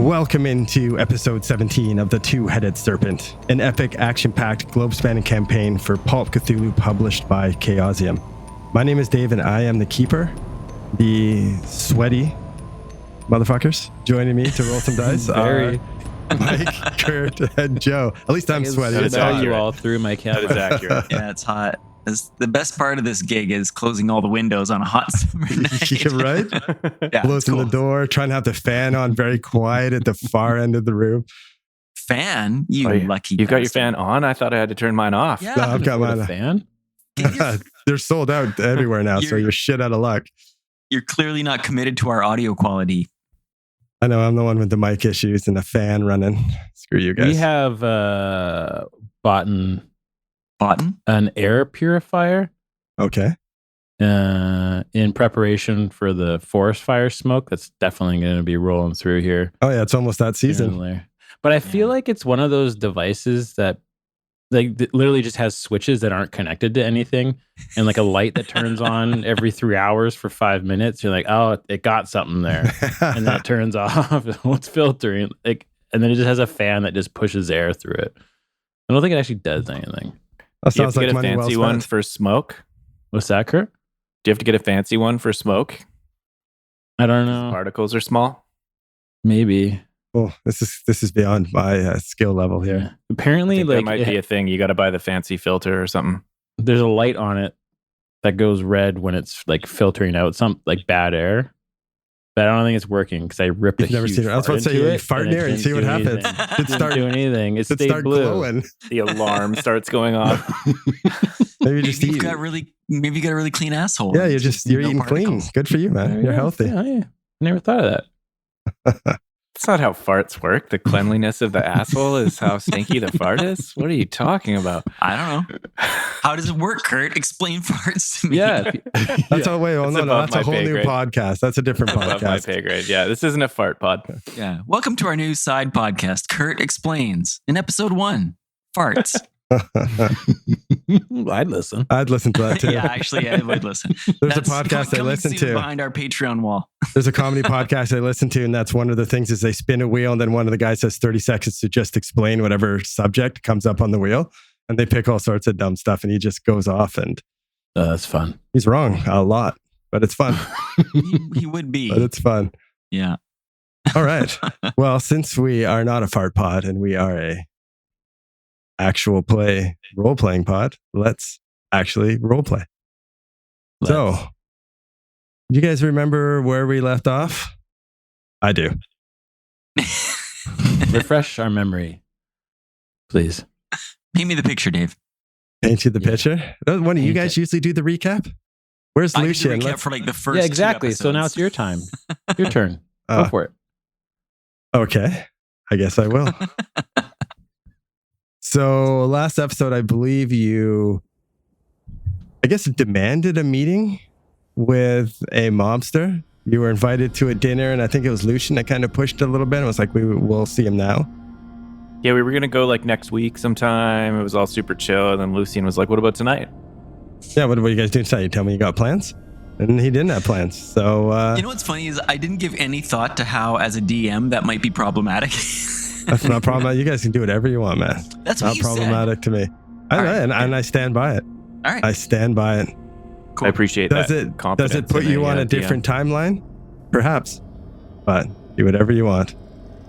Welcome into episode 17 of The Two-Headed Serpent, an epic action-packed globe-spanning campaign for Pulp Cthulhu published by Chaosium. My name is Dave and I am the keeper. The sweaty motherfuckers joining me to roll some dice are Mike, Kurt, and Joe. At least I'm sweaty. It's hot. You all through my camera. That is accurate. Yeah, it's hot. The best part of this gig is closing all the windows on a hot summer night. Yeah, right? Yeah, closing the door, trying to have the fan on very quiet at the far end of the room. Fan? You lucky You got your bastard. fan on? I thought I had to turn mine off. Yeah. No, I've got What, mine. a fan? They're sold out everywhere now, so you're shit out of luck. You're clearly not committed to our audio quality. I know, I'm the one with the mic issues and the fan running. Screw you guys. We have bought an air purifier Okay. in preparation for the forest fire smoke. That's definitely going to be rolling through here. Oh, yeah, it's almost that season. But I feel like it's one of those devices that literally just has switches that aren't connected to anything and like a light that turns on every 3 hours for 5 minutes. You're like, oh, it got something there. And then it turns off. It's filtering. And then it just has a fan that just pushes air through it. I don't think it actually does anything. That Do you have sounds to like get a money well fancy spent. one for smoke? What's that, Kurt? Do you have to get a fancy one for smoke? I don't know. Particles are small. Maybe. Oh, this is beyond my skill level here. Yeah. Apparently, That might be a thing. You got to buy the fancy filter or something. there's a light on it that goes red when it's like filtering out some like bad air. But I don't think it's working because I ripped You've a never huge seen it. I was about to say, into you it, fart and near it it and see didn't what do happens. anything. It Didn't start do anything. It it stayed start blue. glowing. The alarm starts going off. Maybe just Maybe eat. you got a really clean asshole. Yeah, you're Just you're no eating clean. particles. Good for you, man. You're healthy. Yeah, I never thought of that. That's not how farts work. The cleanliness of the asshole is how stinky the fart is. What are you talking about? I don't know. How does it work, Kurt? Explain farts to me. Yeah. That's a way. Oh It's no, above that's a my whole pay new grade. podcast. That's a different Above my podcast. pay grade. Yeah, this isn't a fart pod. Yeah. Welcome to our new side podcast, Kurt Explains. In episode 1, farts. I'd listen. I'd listen to that too. Yeah, actually, I would listen. There's a podcast I coming listen soon to. behind our Patreon wall. There's a comedy podcast I listen to, and that's one of the things is they spin a wheel, and then one of the guys has 30 seconds to just explain whatever subject comes up on the wheel, and they pick all sorts of dumb stuff, and he just goes off, and That's fun. he's wrong a lot, but it's fun. He would be. But it's fun. Yeah. All right. Well, since we are not a fart pod and we are a actual play role-playing pod, let's actually role play. So, you guys remember where we left off? I do. Refresh our memory, please. Paint me the picture, Dave. Paint you the Yeah. picture. One of you Paint guys it. usually do the recap? Where's I usually Lucian? recap Let's- for like the first Yeah, 2 exactly. So now episodes. it's your time. Your turn. Go Uh, for it. Okay. I guess I will. So last episode, I believe you, I guess, demanded a meeting with a mobster. You were invited to a dinner, and I think it was Lucian that kind of pushed a little bit. It was like, we'll see him now. Yeah, we were going to go like next week sometime. It was all super chill. And then Lucien was like, what about tonight? Yeah, what are you guys doing tonight? You tell me you got plans? And he didn't have plans. So You know what's funny is I didn't give any thought to how, as a DM, that might be problematic. that's not problematic. You guys can do whatever you want, man. That's what Not you problematic to me. All right. And I stand by it. said. All right. I stand by it. Cool. I appreciate Does that. it confidence put in you on a DM. different timeline? Perhaps. But do whatever you want.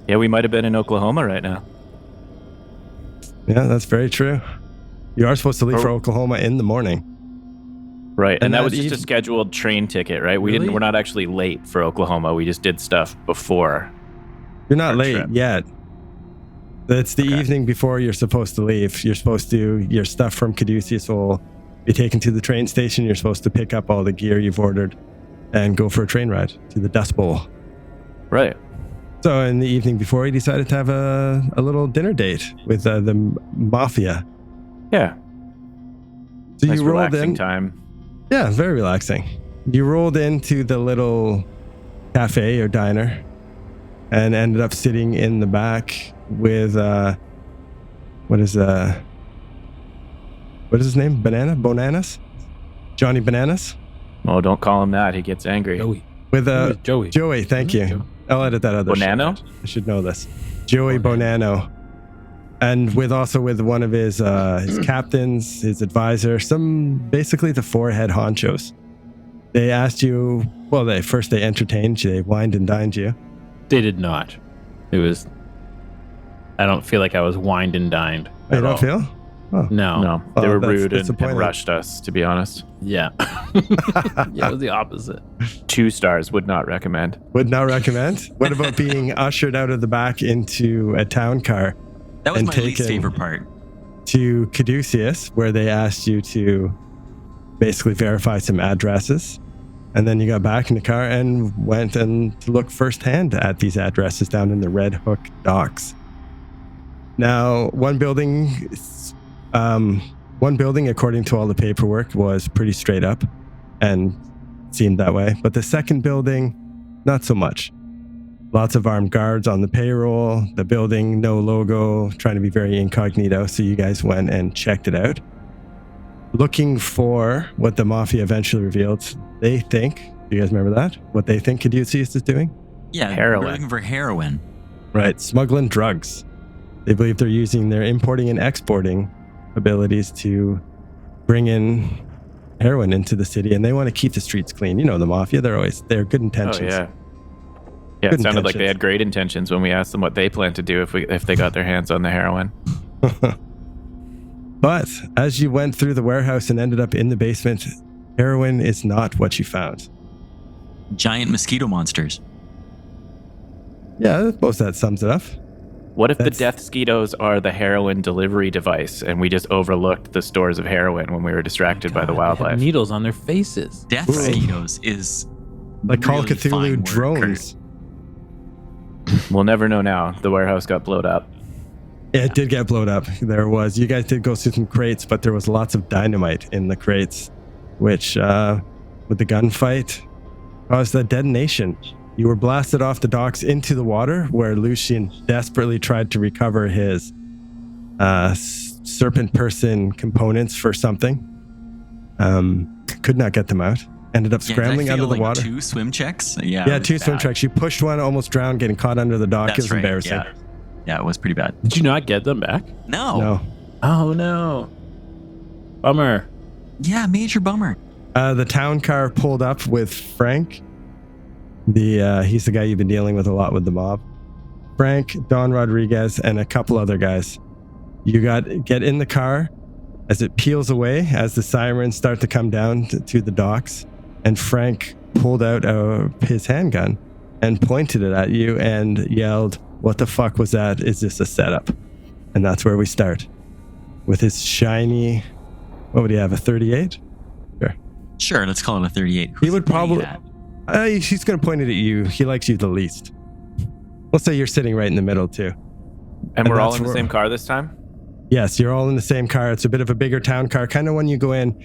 Yeah, we might have been in Oklahoma right now. Yeah, that's very true. You are supposed to leave Oh. for Oklahoma in the morning. Right. And And that that was just even- a scheduled train ticket, right? Really? We're not actually late for Oklahoma. We just did stuff before. You're not Our late trip. yet. It's the Okay. evening before you're supposed to leave. You're supposed to, your stuff from Caduceus will be taken to the train station. You're supposed to pick up all the gear you've ordered and go for a train ride to the Dust Bowl. Right. So in the evening before, you decided to have a little dinner date with the mafia. Yeah. So Nice you rolled relaxing in. time. Yeah, very relaxing. You rolled into the little cafe or diner and ended up sitting in the back with what is his name? Bananas? Johnny Bananas? Oh, don't call him that. He gets angry. Joey. With Joey. Joey, thank you. Joe. I'll edit that other Bonanno? shit. I should know this. Joey Bonanno. And with one of his captains, his advisor, basically the 4 head honchos. They asked you, well, they entertained you, they wined and dined you. They did not. I don't feel like I was wined and dined. You don't feel? Oh. No. They were that's rude and disappointing. rushed us, to be honest. Yeah. Yeah, it was the opposite. 2 stars, would not recommend. Would not recommend. What about being ushered out of the back into a town car That was and my least taken favorite part. to Caduceus, where they asked you to basically verify some addresses? And then you got back in the car and went and to look firsthand at these addresses down in the Red Hook docks. Now, one building, according to all the paperwork, was pretty straight up and seemed that way. But the second building, not so much. Lots of armed guards on the payroll. The building, no logo, trying to be very incognito. So you guys went and checked it out. Looking for what the mafia eventually revealed. They think, do you guys remember that? What they think Caduceus is doing? Yeah, Heroin. we're looking for heroin. Right, smuggling drugs. They believe they're using their importing and exporting abilities to bring in heroin into the city, and they want to keep the streets clean. You know, the mafia, they're good intentions. Oh, yeah. Yeah, Good it sounded like intentions. they had great intentions when we asked them what they plan to do if they got their hands on the heroin. But as you went through the warehouse and ended up in the basement, heroin is not what you found. Giant mosquito monsters. Yeah, I suppose that sums it up. What if the That's- death mosquitoes are the heroin delivery device and we just overlooked the stores of heroin when we were distracted by the They had wildlife? needles on their faces. Death Ooh. mosquitoes is Like Call of really fine Cthulhu word, drones. We'll never know now. The warehouse got blowed up. Yeah, it did get blown up. There was. You guys did go through some crates, but there was lots of dynamite in the crates, which, with the gunfight, caused a detonation. You were blasted off the docks into the water, where Lucian desperately tried to recover his serpent person components for something. Could not get them out. Ended up Yeah, did I scrambling fail, under the like, water. 2 swim checks? Yeah, Yeah, it was 2 swim bad. tracks. You pushed one, almost drowned, getting caught under the dock. That's It was right. embarrassing. Yeah, it was pretty bad. Did you not get them back? No. No. Oh no. Bummer. Yeah, major bummer. The town car pulled up with Frank. He's the guy you've been dealing with a lot with the mob. Frank, Don Rodriguez, and a couple other guys. You get in the car as it peels away, as the sirens start to come down to the docks, and Frank pulled out his handgun and pointed it at you and yelled, "What the fuck was that? Is this a setup?" And that's where we start. With his shiny, what would he have, a 38? Sure, let's call it a 38. He Who's would pointing probably... it at? He's going to point it at you. He likes you the least. Let's say you're sitting right in the middle, too. And we're all that's in the where- same car this time? Yes, you're all in the same car. It's a bit of a bigger town car, kind of when you go in,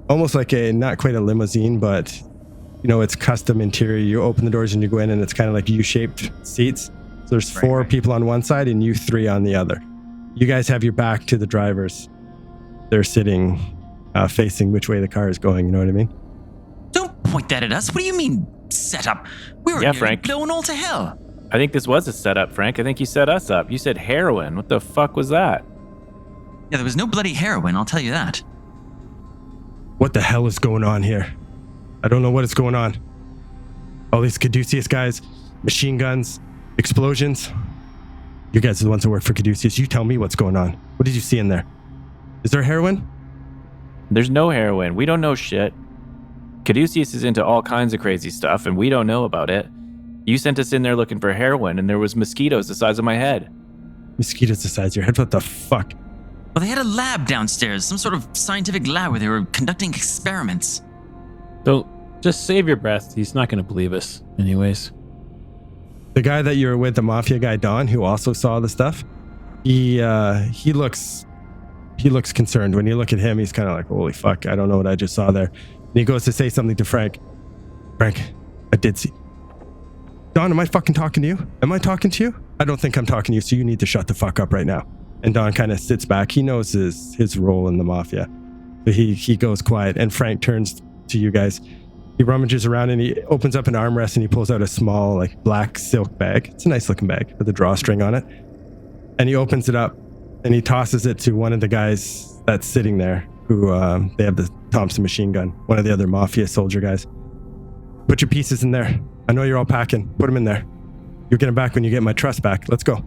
almost like not quite a limousine, but, you know, it's custom interior. You open the doors and you go in, and it's kind of like U-shaped seats. So there's 4 people on one side and you 3 on the other. You guys have your back to the drivers. They're sitting facing which way the car is going, you know what I mean? Don't point that at us. What do you mean, set up? We were Yeah, nearly Frank. blown all to hell. I think this was a setup, Frank. I think you set us up. You said heroin. What the fuck was that? Yeah, there was no bloody heroin, I'll tell you that. What the hell is going on here? I don't know what is going on. All these Caduceus guys, machine guns, explosions. You guys are the ones that work for Caduceus. You tell me what's going on. What did you see in there? Is there heroin? There's no heroin. We don't know shit. Caduceus is into all kinds of crazy stuff, and we don't know about it. You sent us in there looking for heroin, and there was mosquitoes the size of my head. Mosquitoes the size of your head. What the fuck? Well, they had a lab downstairs, some sort of scientific lab where they were conducting experiments. Don't just save your breath. He's not going to believe us, anyways. The guy that you were with, the mafia guy Don, who also saw the stuff, he looks concerned. When you look at him, he's kind of like, "Holy fuck! I don't know what I just saw there." And he goes to say something to Frank. Frank, I did see. Don, am I fucking talking to you? Am I talking to you? I don't think I'm talking to you, so you need to shut the fuck up right now. And Don kind of sits back. He knows his role in the mafia. So he goes quiet, and Frank turns to you guys. He rummages around and he opens up an armrest and he pulls out a small, like, black silk bag. It's a nice looking bag with a drawstring on it. And he opens it up and he tosses it to one of the guys that's sitting there who, they have the Thompson machine gun. One of the other mafia soldier guys. Put your pieces in there. I know you're all packing. Put them in there. You'll get them back when you get my trust back. Let's go.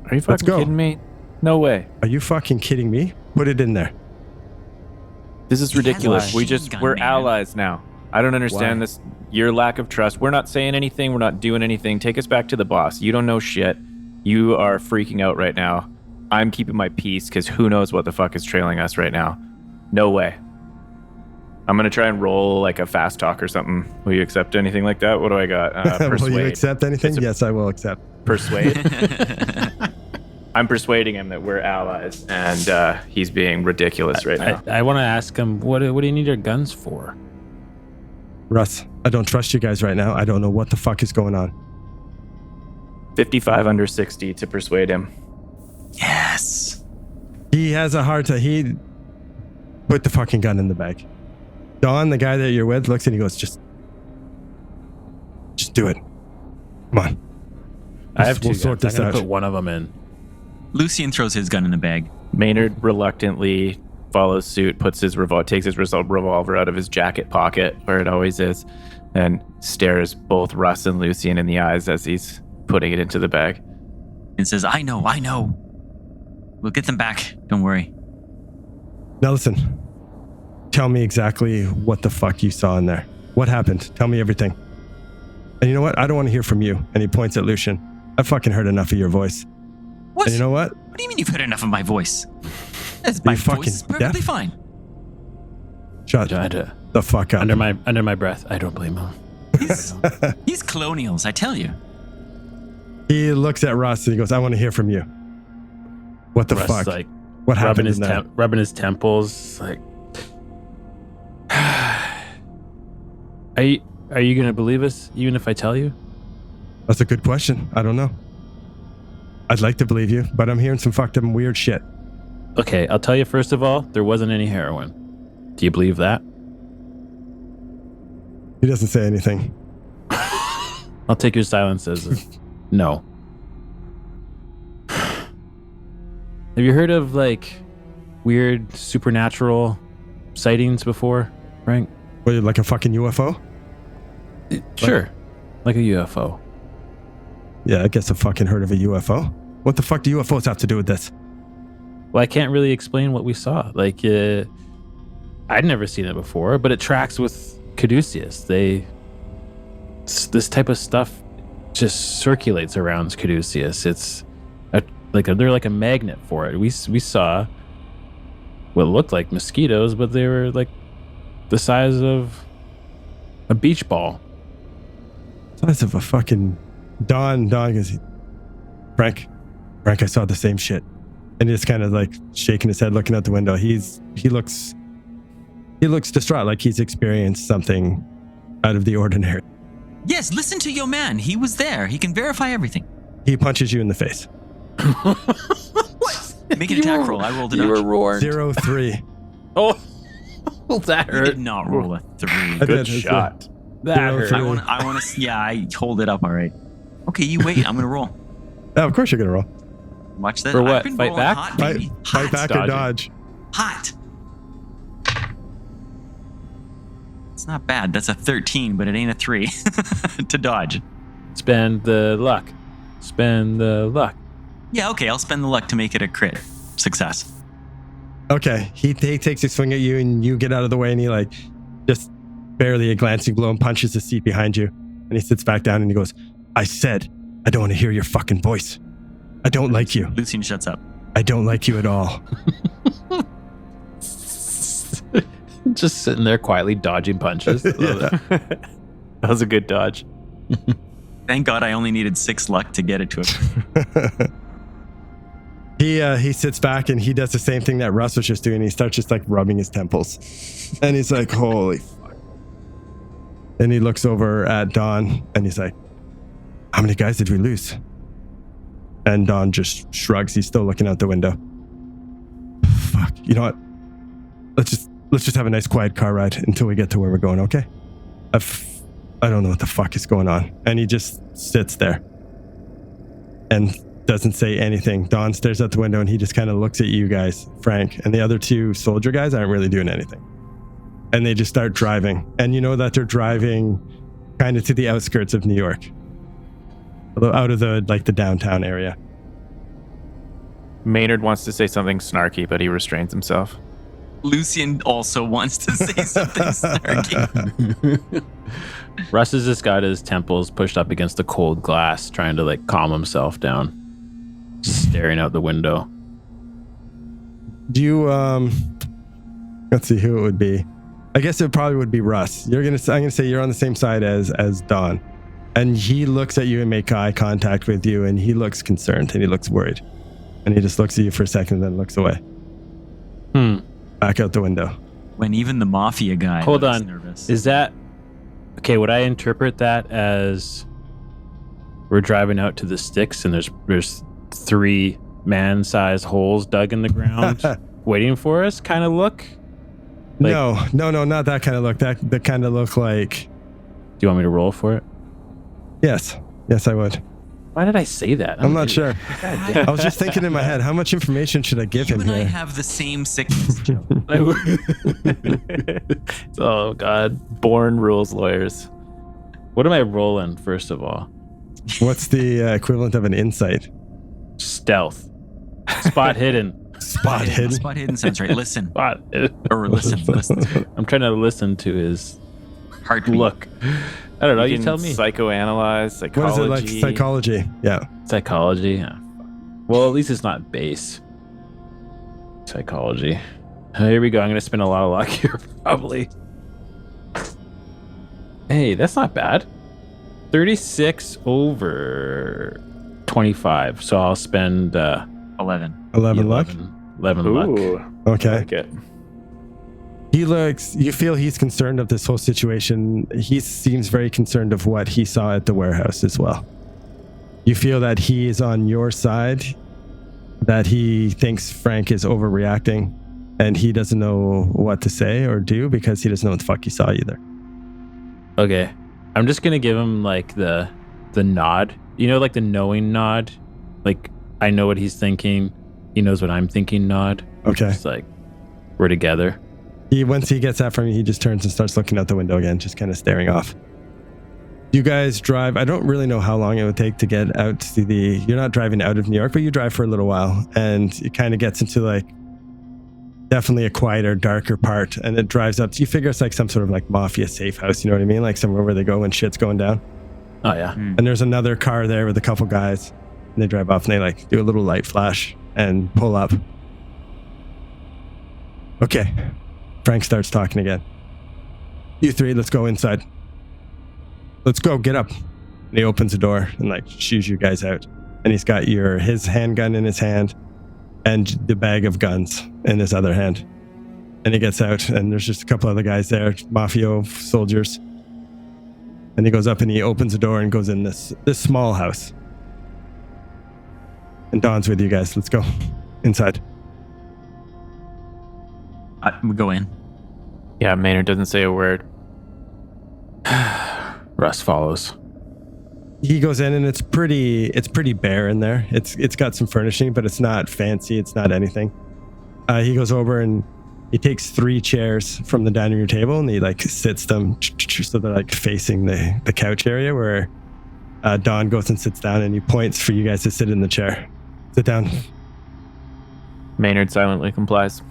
Are you fucking kidding me? No way. Are you fucking kidding me? Put it in there. This is ridiculous. We're man. allies now. I don't understand this. Your lack of trust. We're not saying anything. We're not doing anything. Take us back to the boss. You don't know shit. You are freaking out right now. I'm keeping my peace because who knows what the fuck is trailing us right now. No way. I'm going to try and roll like a fast talk or something. Will you accept anything like that? What do I got? Persuade. Will you accept anything? Yes, I will accept. Persuade. I'm persuading him that we're allies, and he's being ridiculous right now. I want to ask him, what do you need your guns for? Russ, I don't trust you guys right now. I don't know what the fuck is going on. 55 under 60 to persuade him. Yes. He has a hard time. He put the fucking gun in the bag. Don, the guy that you're with, looks and he goes, just do it. Come on. I have two We'll sort guns. this I'm out. going to put one of them in. Lucian throws his gun in the bag. Maynard reluctantly follows suit, takes his revolver out of his jacket pocket, where it always is, and stares both Russ and Lucian in the eyes as he's putting it into the bag. And says, I know. We'll get them back. Don't worry. Now listen. Tell me exactly what the fuck you saw in there. What happened? Tell me everything. And you know what? I don't want to hear from you. And he points at Lucian. I fucking heard enough of your voice. What? And you know what? What do you mean you've heard enough of my voice? My fucking voice is perfectly deaf? fine. Shut the fuck up. Under my breath, I don't blame him. He's colonials, I tell you. He looks at Russ and he goes, I want to hear from you. What the Russ, fuck? like, What happened in there? rubbing his temples, like, are you gonna believe us even if I tell you? That's a good question. I don't know. I'd like to believe you, but I'm hearing some fucked up and weird shit. Okay, I'll tell you first of all, there wasn't any heroin. Do you believe that? He doesn't say anything. I'll take your silence as a no. Have you heard of like weird supernatural sightings before, Frank? What, like a fucking UFO? Sure. Like a UFO. Yeah, I guess I fucking heard of a UFO. What the fuck do UFOs have to do with this? Well, I can't really explain what we saw. Like, I'd never seen it before, but it tracks with Caduceus. This type of stuff just circulates around Caduceus. They're like a magnet for it. We saw what looked like mosquitoes, but they were like the size of a beach ball. Size of a fucking Don goes, Frank, I saw the same shit. And he's kind of like shaking his head, looking out the window. He looks distraught, like he's experienced something out of the ordinary. Yes, listen to your man. He was there. He can verify everything. He punches you in the face. What? Make an attack roll. I rolled a You were notch. roared. 0-3. Oh, that You hurt. did not roll a 3. I Good did, shot. That Zero, hurt. three. I want to. Yeah, I hold it up. All right. Okay, you wait. I'm gonna roll. Oh, of course you're gonna roll. Watch that. For what? I've been Fight rolling back? Hot, Fight, baby. fight Hot. back or Dodging. dodge. Hot. It's not bad. That's a 13, but it ain't a 3 to dodge. Spend the luck. Spend the luck. Yeah, okay. I'll spend the luck to make it a crit success. Okay, he takes a swing at you and you get out of the way and he like just barely a glancing blow and punches the seat behind you. And he sits back down and he goes, I said, I don't want to hear your fucking voice. I don't like you. Lucian shuts up. I don't like you at all. Just sitting there quietly dodging punches. I love that. That was a good dodge. Thank God I only needed 6 luck to get it to him. He sits back and he does the same thing that Russ was just doing. He starts just like rubbing his temples. And he's like, holy fuck. And he looks over at Don and he's like, how many guys did we lose? And Don just shrugs. He's still looking out the window. Fuck. You know what? let's just have a nice quiet car ride until we get to where we're going, okay? I don't know what the fuck is going on. And he just sits there and doesn't say anything. Don stares out the window and he just kind of looks at you guys, Frank, and the other two soldier guys aren't really doing anything. And they just start driving. And you know that they're driving kind of to the outskirts of New York, out of the downtown area. Maynard wants to say something snarky, but he restrains himself. Lucian also wants to say something snarky. Russ has just got his temples pushed up against the cold glass, trying to like calm himself down, staring out the window. Do you let's see who it would be. I guess it probably would be Russ. I'm gonna say you're on the same side as Don, and he looks at you and make eye contact with you, and he looks concerned and he looks worried, and he just looks at you for a second and then looks away. Back out the window. When even the mafia guy Hold was on. nervous. Is that okay? Would I interpret that as we're driving out to the sticks and there's 3 man-sized holes dug in the ground waiting for us kind of look? Like, no, not that kind of look. That kind of look like... Do you want me to roll for it? Yes, I would. Why did I say that? I'm not sure. I was just thinking in my head, how much information should I give him You and I here? have the same sickness, Joe. Oh, God. Born rules lawyers. What am I rolling, first of all? What's the equivalent of an insight? Stealth. Spot hidden. Spot hidden? Spot hidden sounds right. Listen. Spot hidden. Or listen. I'm trying to listen to his Heartbeat. look. I don't know. You can tell me. Psychoanalyze, psychology. What is it like? Psychology. Yeah. Psychology. Yeah. Well, at least it's not base. Psychology. Here we go. I'm going to spend a lot of luck here, probably. Hey, that's not bad. 36 over 25. So I'll spend 11. 11 luck? 11 Ooh, luck. Okay. I like it. You feel he's concerned of this whole situation. He seems very concerned of what he saw at the warehouse as well. You feel that he is on your side, that he thinks Frank is overreacting, and he doesn't know what to say or do because he doesn't know what the fuck he saw either. Okay. I'm just going to give him like the nod. You know, like the knowing nod? Like, I know what he's thinking. He knows what I'm thinking nod. Okay. It's like, we're together. Once he gets that from you, he just turns and starts looking out the window again, just kind of staring off. You guys drive. I don't really know how long it would take to get out to you're not driving out of New York, but you drive for a little while, and it kind of gets into like definitely a quieter, darker part, and it drives up. You figure it's like some sort of like mafia safe house, you know what I mean? Like somewhere where they go when shit's going down. Oh, yeah. And there's another car there with a couple guys, and they drive off and they like do a little light flash and pull up. Okay. Frank starts talking again. You 3, let's go inside. Let's go, get up. And he opens the door and like shoos you guys out. And he's got his handgun in his hand and the bag of guns in his other hand. And he gets out and there's just a couple other guys there, mafia soldiers. And he goes up and he opens the door and goes in this small house. And Don's with you guys. Let's go inside. We go in. Yeah, Maynard doesn't say a word. Russ follows. He goes in and it's pretty bare in there. It's got some furnishing, but it's not fancy. It's not anything. He goes over and he takes 3 chairs from the dining room table and he like sits them so they're like facing the couch area where Don goes and sits down and he points for you guys to sit in the chair. Sit down. Maynard silently complies.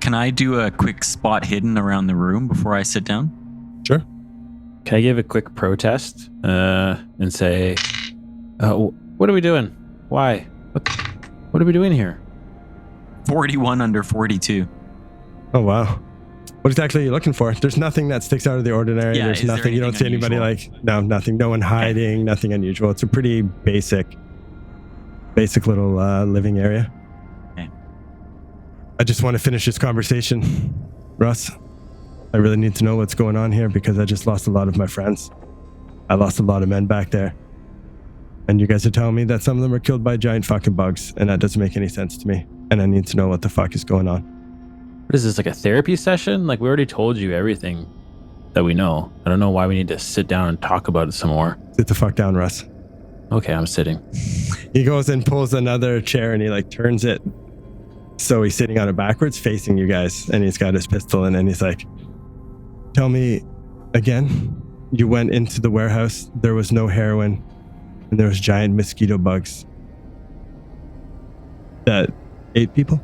Can I do a quick spot hidden around the room before I sit down? Sure. Can I give a quick protest and say, what are we doing? Why? What are we doing here? 41 under 42. Oh, wow. What exactly are you looking for? There's nothing that sticks out of the ordinary. Yeah, There's is there nothing. You don't see anything anybody unusual? like, no, nothing. No one hiding, nothing unusual. It's a pretty basic little living area. Okay. I just want to finish this conversation. Russ, I really need to know what's going on here because I just lost a lot of my friends. I lost a lot of men back there. And you guys are telling me that some of them are killed by giant fucking bugs, and that doesn't make any sense to me. And I need to know what the fuck is going on. What is this, like a therapy session? Like, we already told you everything that we know. I don't know why we need to sit down and talk about it some more. Sit the fuck down, Russ. Okay, I'm sitting. He goes and pulls another chair and he like turns it so he's sitting on it backwards facing you guys, and he's got his pistol and he's like, tell me again, you went into the warehouse, there was no heroin, and there was giant mosquito bugs that ate people?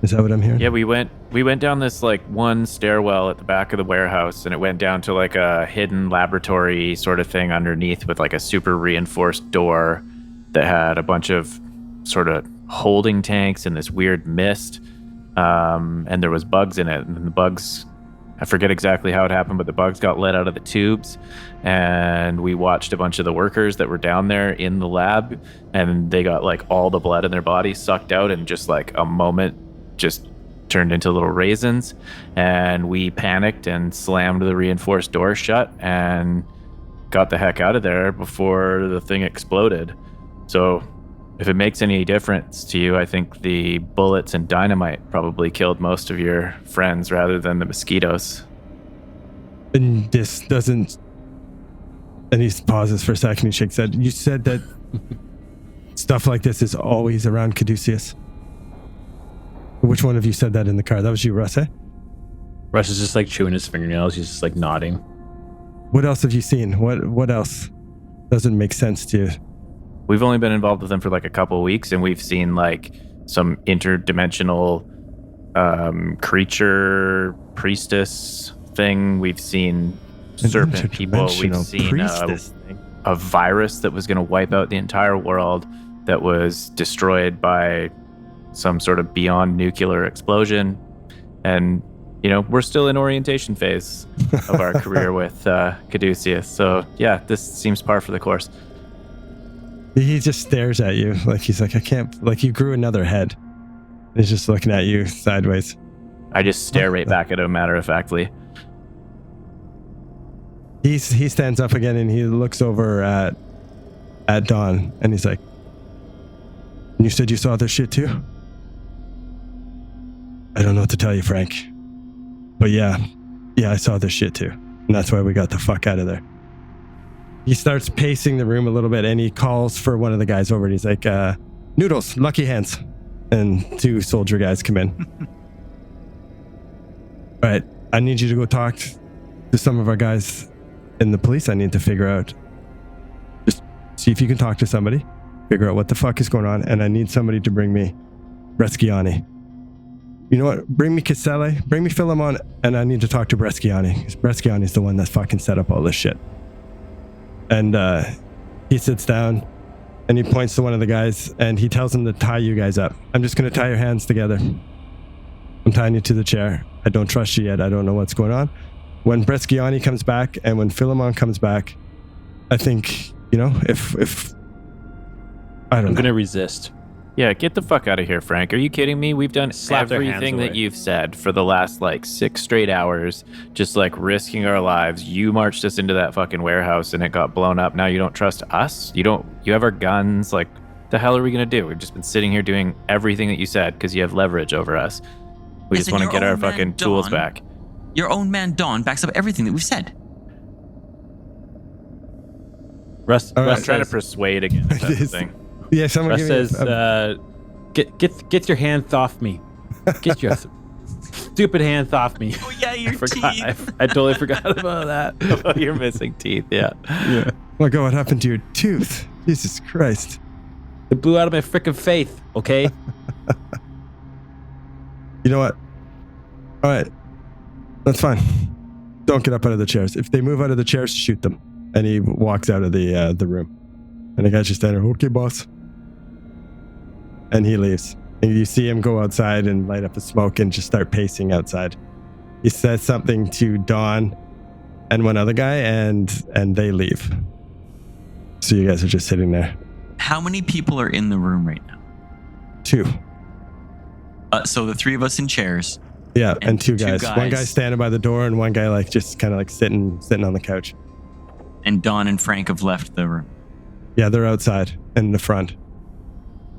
Is that what I'm hearing? Yeah, we went down this like one stairwell at the back of the warehouse, and it went down to like a hidden laboratory sort of thing underneath with like a super reinforced door that had a bunch of sort of holding tanks and this weird mist. And there was bugs in it, and the bugs, I forget exactly how it happened, but the bugs got let out of the tubes, and we watched a bunch of the workers that were down there in the lab, and they got like all the blood in their body sucked out in just like a moment, just turned into little raisins, and we panicked and slammed the reinforced door shut and got the heck out of there before the thing exploded. So if it makes any difference to you, I think the bullets and dynamite probably killed most of your friends rather than the mosquitoes. And this doesn't... And he pauses for a second and shakes his head. You said that stuff like this is always around Caduceus. Which one of you said that in the car? That was you, Russ, eh? Russ is just like chewing his fingernails. He's just like nodding. What else have you seen? What else doesn't make sense to you? We've only been involved with them for like a couple of weeks, and we've seen like some interdimensional creature priestess thing. We've seen serpent people. We've seen a virus that was going to wipe out the entire world that was destroyed by some sort of beyond nuclear explosion. And, you know, we're still in orientation phase of our career with Caduceus. So, yeah, this seems par for the course. He just stares at you like he's like, I can't, like you grew another head. He's just looking at you sideways. I just stare right back at him, matter-of-factly. He stands up again and he looks over at Dawn and he's like, you said you saw this shit too? I don't know what to tell you, Frank. But yeah, I saw this shit too. And that's why we got the fuck out of there. He starts pacing the room a little bit and he calls for one of the guys over and he's like, Noodles, Lucky Hands. And two soldier guys come in. All right, I need you to go talk to some of our guys in the police. I need to figure out, just see if you can talk to somebody, figure out what the fuck is going on. And I need somebody to bring me Bresciani. You know what? Bring me Caselle, bring me Philemon, and I need to talk to Bresciani. Because Bresciani is the one that fucking set up all this shit. And he sits down and he points to one of the guys and he tells him to tie you guys up. I'm just going to tie your hands together. I'm tying you to the chair. I don't trust you yet. I don't know what's going on. When Bresciani comes back and when Philemon comes back, I think, you know, if I'm going to resist. Yeah, get the fuck out of here, Frank. Are you kidding me? We've done everything that you've said for the last, 6 straight hours, just, risking our lives. You marched us into that fucking warehouse, and it got blown up. Now you don't trust us? You have our guns? The hell are we going to do? We've just been sitting here doing everything that you said because you have leverage over us. We just want to get our fucking tools back. Your own man, Dawn, backs up everything that we've said. Russ I'm trying to persuade again, if that's the thing. Yeah, someone Russ says, get your hands off me. Get your stupid hands off me. Oh, yeah, your teeth. I totally forgot about that. You're missing teeth, yeah. Oh my God, what happened to your tooth? Jesus Christ. It blew out of my freaking face, okay? You know what? All right. That's fine. Don't get up out of the chairs. If they move out of the chairs, shoot them. And he walks out of the room. And the guy's just standing there, okay, boss. And he leaves. And you see him go outside and light up a smoke and just start pacing outside. He says something to Dawn and one other guy, and they leave. So you guys are just sitting there. How many people are in the room right now? 2. So the 3 of us in chairs. Yeah, and two guys. One guy standing by the door and one guy just kind of sitting on the couch. And Dawn and Frank have left the room. Yeah, they're outside in the front.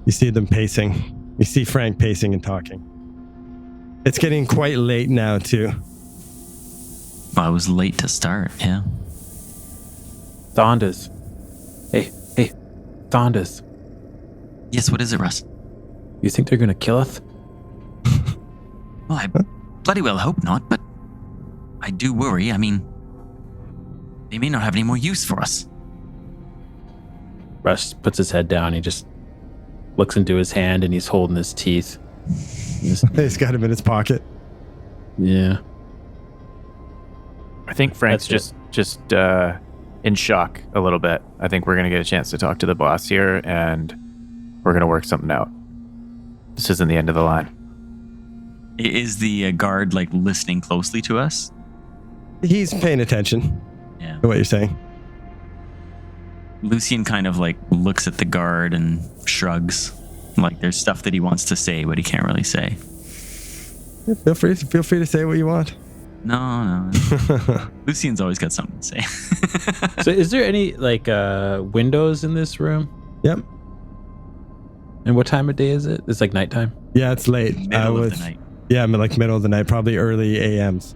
You see them pacing. You see Frank pacing and talking. It's getting quite late now, too. Well, I was late to start, yeah. Thondas. Hey, Thondas. Yes, what is it, Russ? You think they're gonna kill us? Well, I bloody well hope not, but I do worry. I mean, they may not have any more use for us. Russ puts his head down. He just looks into his hand and he's holding his teeth. He's got him in his pocket. Yeah. I think Frank's That's just in shock a little bit. I think we're going to get a chance to talk to the boss here, and we're going to work something out. This isn't the end of the line. Is the guard, like, listening closely to us? He's paying attention to what you're saying. Lucian kind of, like, looks at the guard and shrugs. Like, there's stuff that he wants to say, but he can't really say. Yeah, feel free to say what you want. No. Lucian's always got something to say. So is there any, like, windows in this room? Yep. And what time of day is it? It's like nighttime? Yeah, it's late. Middle of the night. Yeah, like middle of the night, probably early AMs.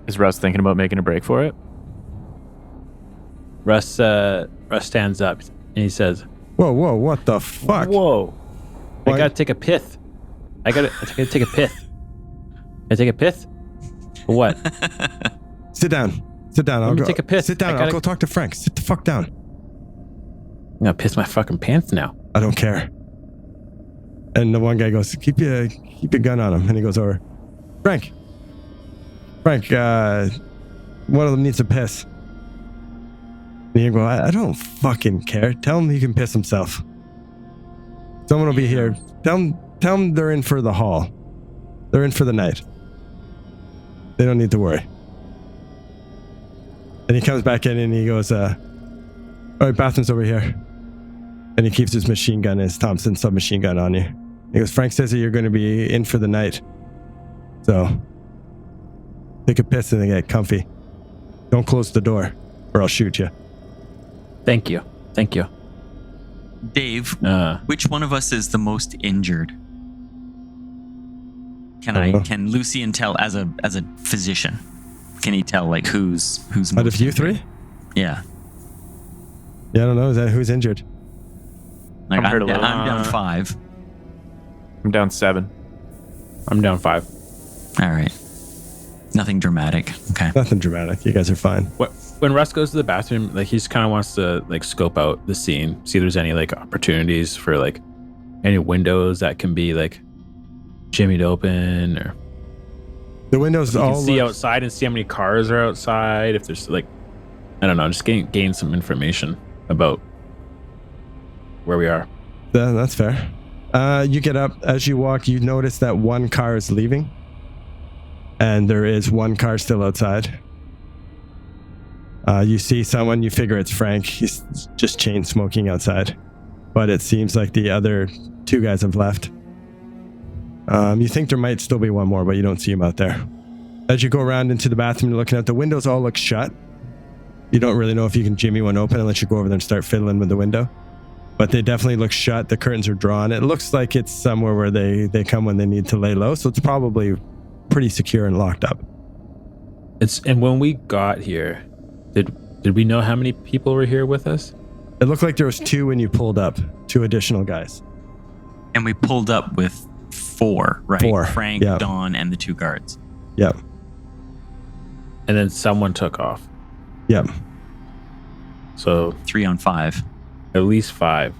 Is Russ thinking about making a break for it? Russ stands up and he says, Whoa, what the fuck? Whoa. I gotta take a pith. I gotta take a pith. I take a pith? For what? Sit down. Let me take a piss. Sit down. I'll go talk to Frank. Sit the fuck down. I'm gonna piss my fucking pants now. I don't care. And the one guy goes, keep your gun on him. And he goes over, Frank, one of them needs to piss. And you go, I don't fucking care. Tell him he can piss himself. Someone will be here. Tell him they're in for the haul. They're in for the night. They don't need to worry. And he comes back in and he goes, all right, bathroom's over here. And he keeps his machine gun, his Thompson submachine gun on you. He goes, Frank says that you're going to be in for the night. So, take a piss and then get comfy. Don't close the door or I'll shoot you. Thank you. Dave, which one of us is the most injured? Can Lucian tell as a physician? Can he tell like who's out of you three? Yeah. Yeah, I don't know. Is that who's injured? Like, I'm I'm down 5. I'm down 7. I'm down 5. All right. Nothing dramatic. Okay. Nothing dramatic. You guys are fine. When Russ goes to the bathroom, like he just kind of wants to like scope out the scene, see if there's any like opportunities for like any windows that can be like jimmied open, or the windows you all can see outside and see how many cars are outside. If there's like, I don't know, just gain some information about where we are. Yeah, that's fair. You get up. As you walk, you notice that one car is leaving. And there is one car still outside. You see someone, you figure it's Frank. He's just chain smoking outside. But it seems like the other 2 guys have left. You think there might still be one more, but you don't see him out there. As you go around into the bathroom, you're looking at the windows all look shut. You don't really know if you can jimmy one open unless you go over there and start fiddling with the window. But they definitely look shut. The curtains are drawn. It looks like it's somewhere where they come when they need to lay low. So it's probably pretty secure and locked up. And when we got here, did we know how many people were here with us? It looked like there was 2 when you pulled up, 2 additional guys. And we pulled up with 4, right? 4. Frank, yep. Dawn, and the 2 guards. Yep. And then someone took off. Yep. So 3 on 5. At least 5.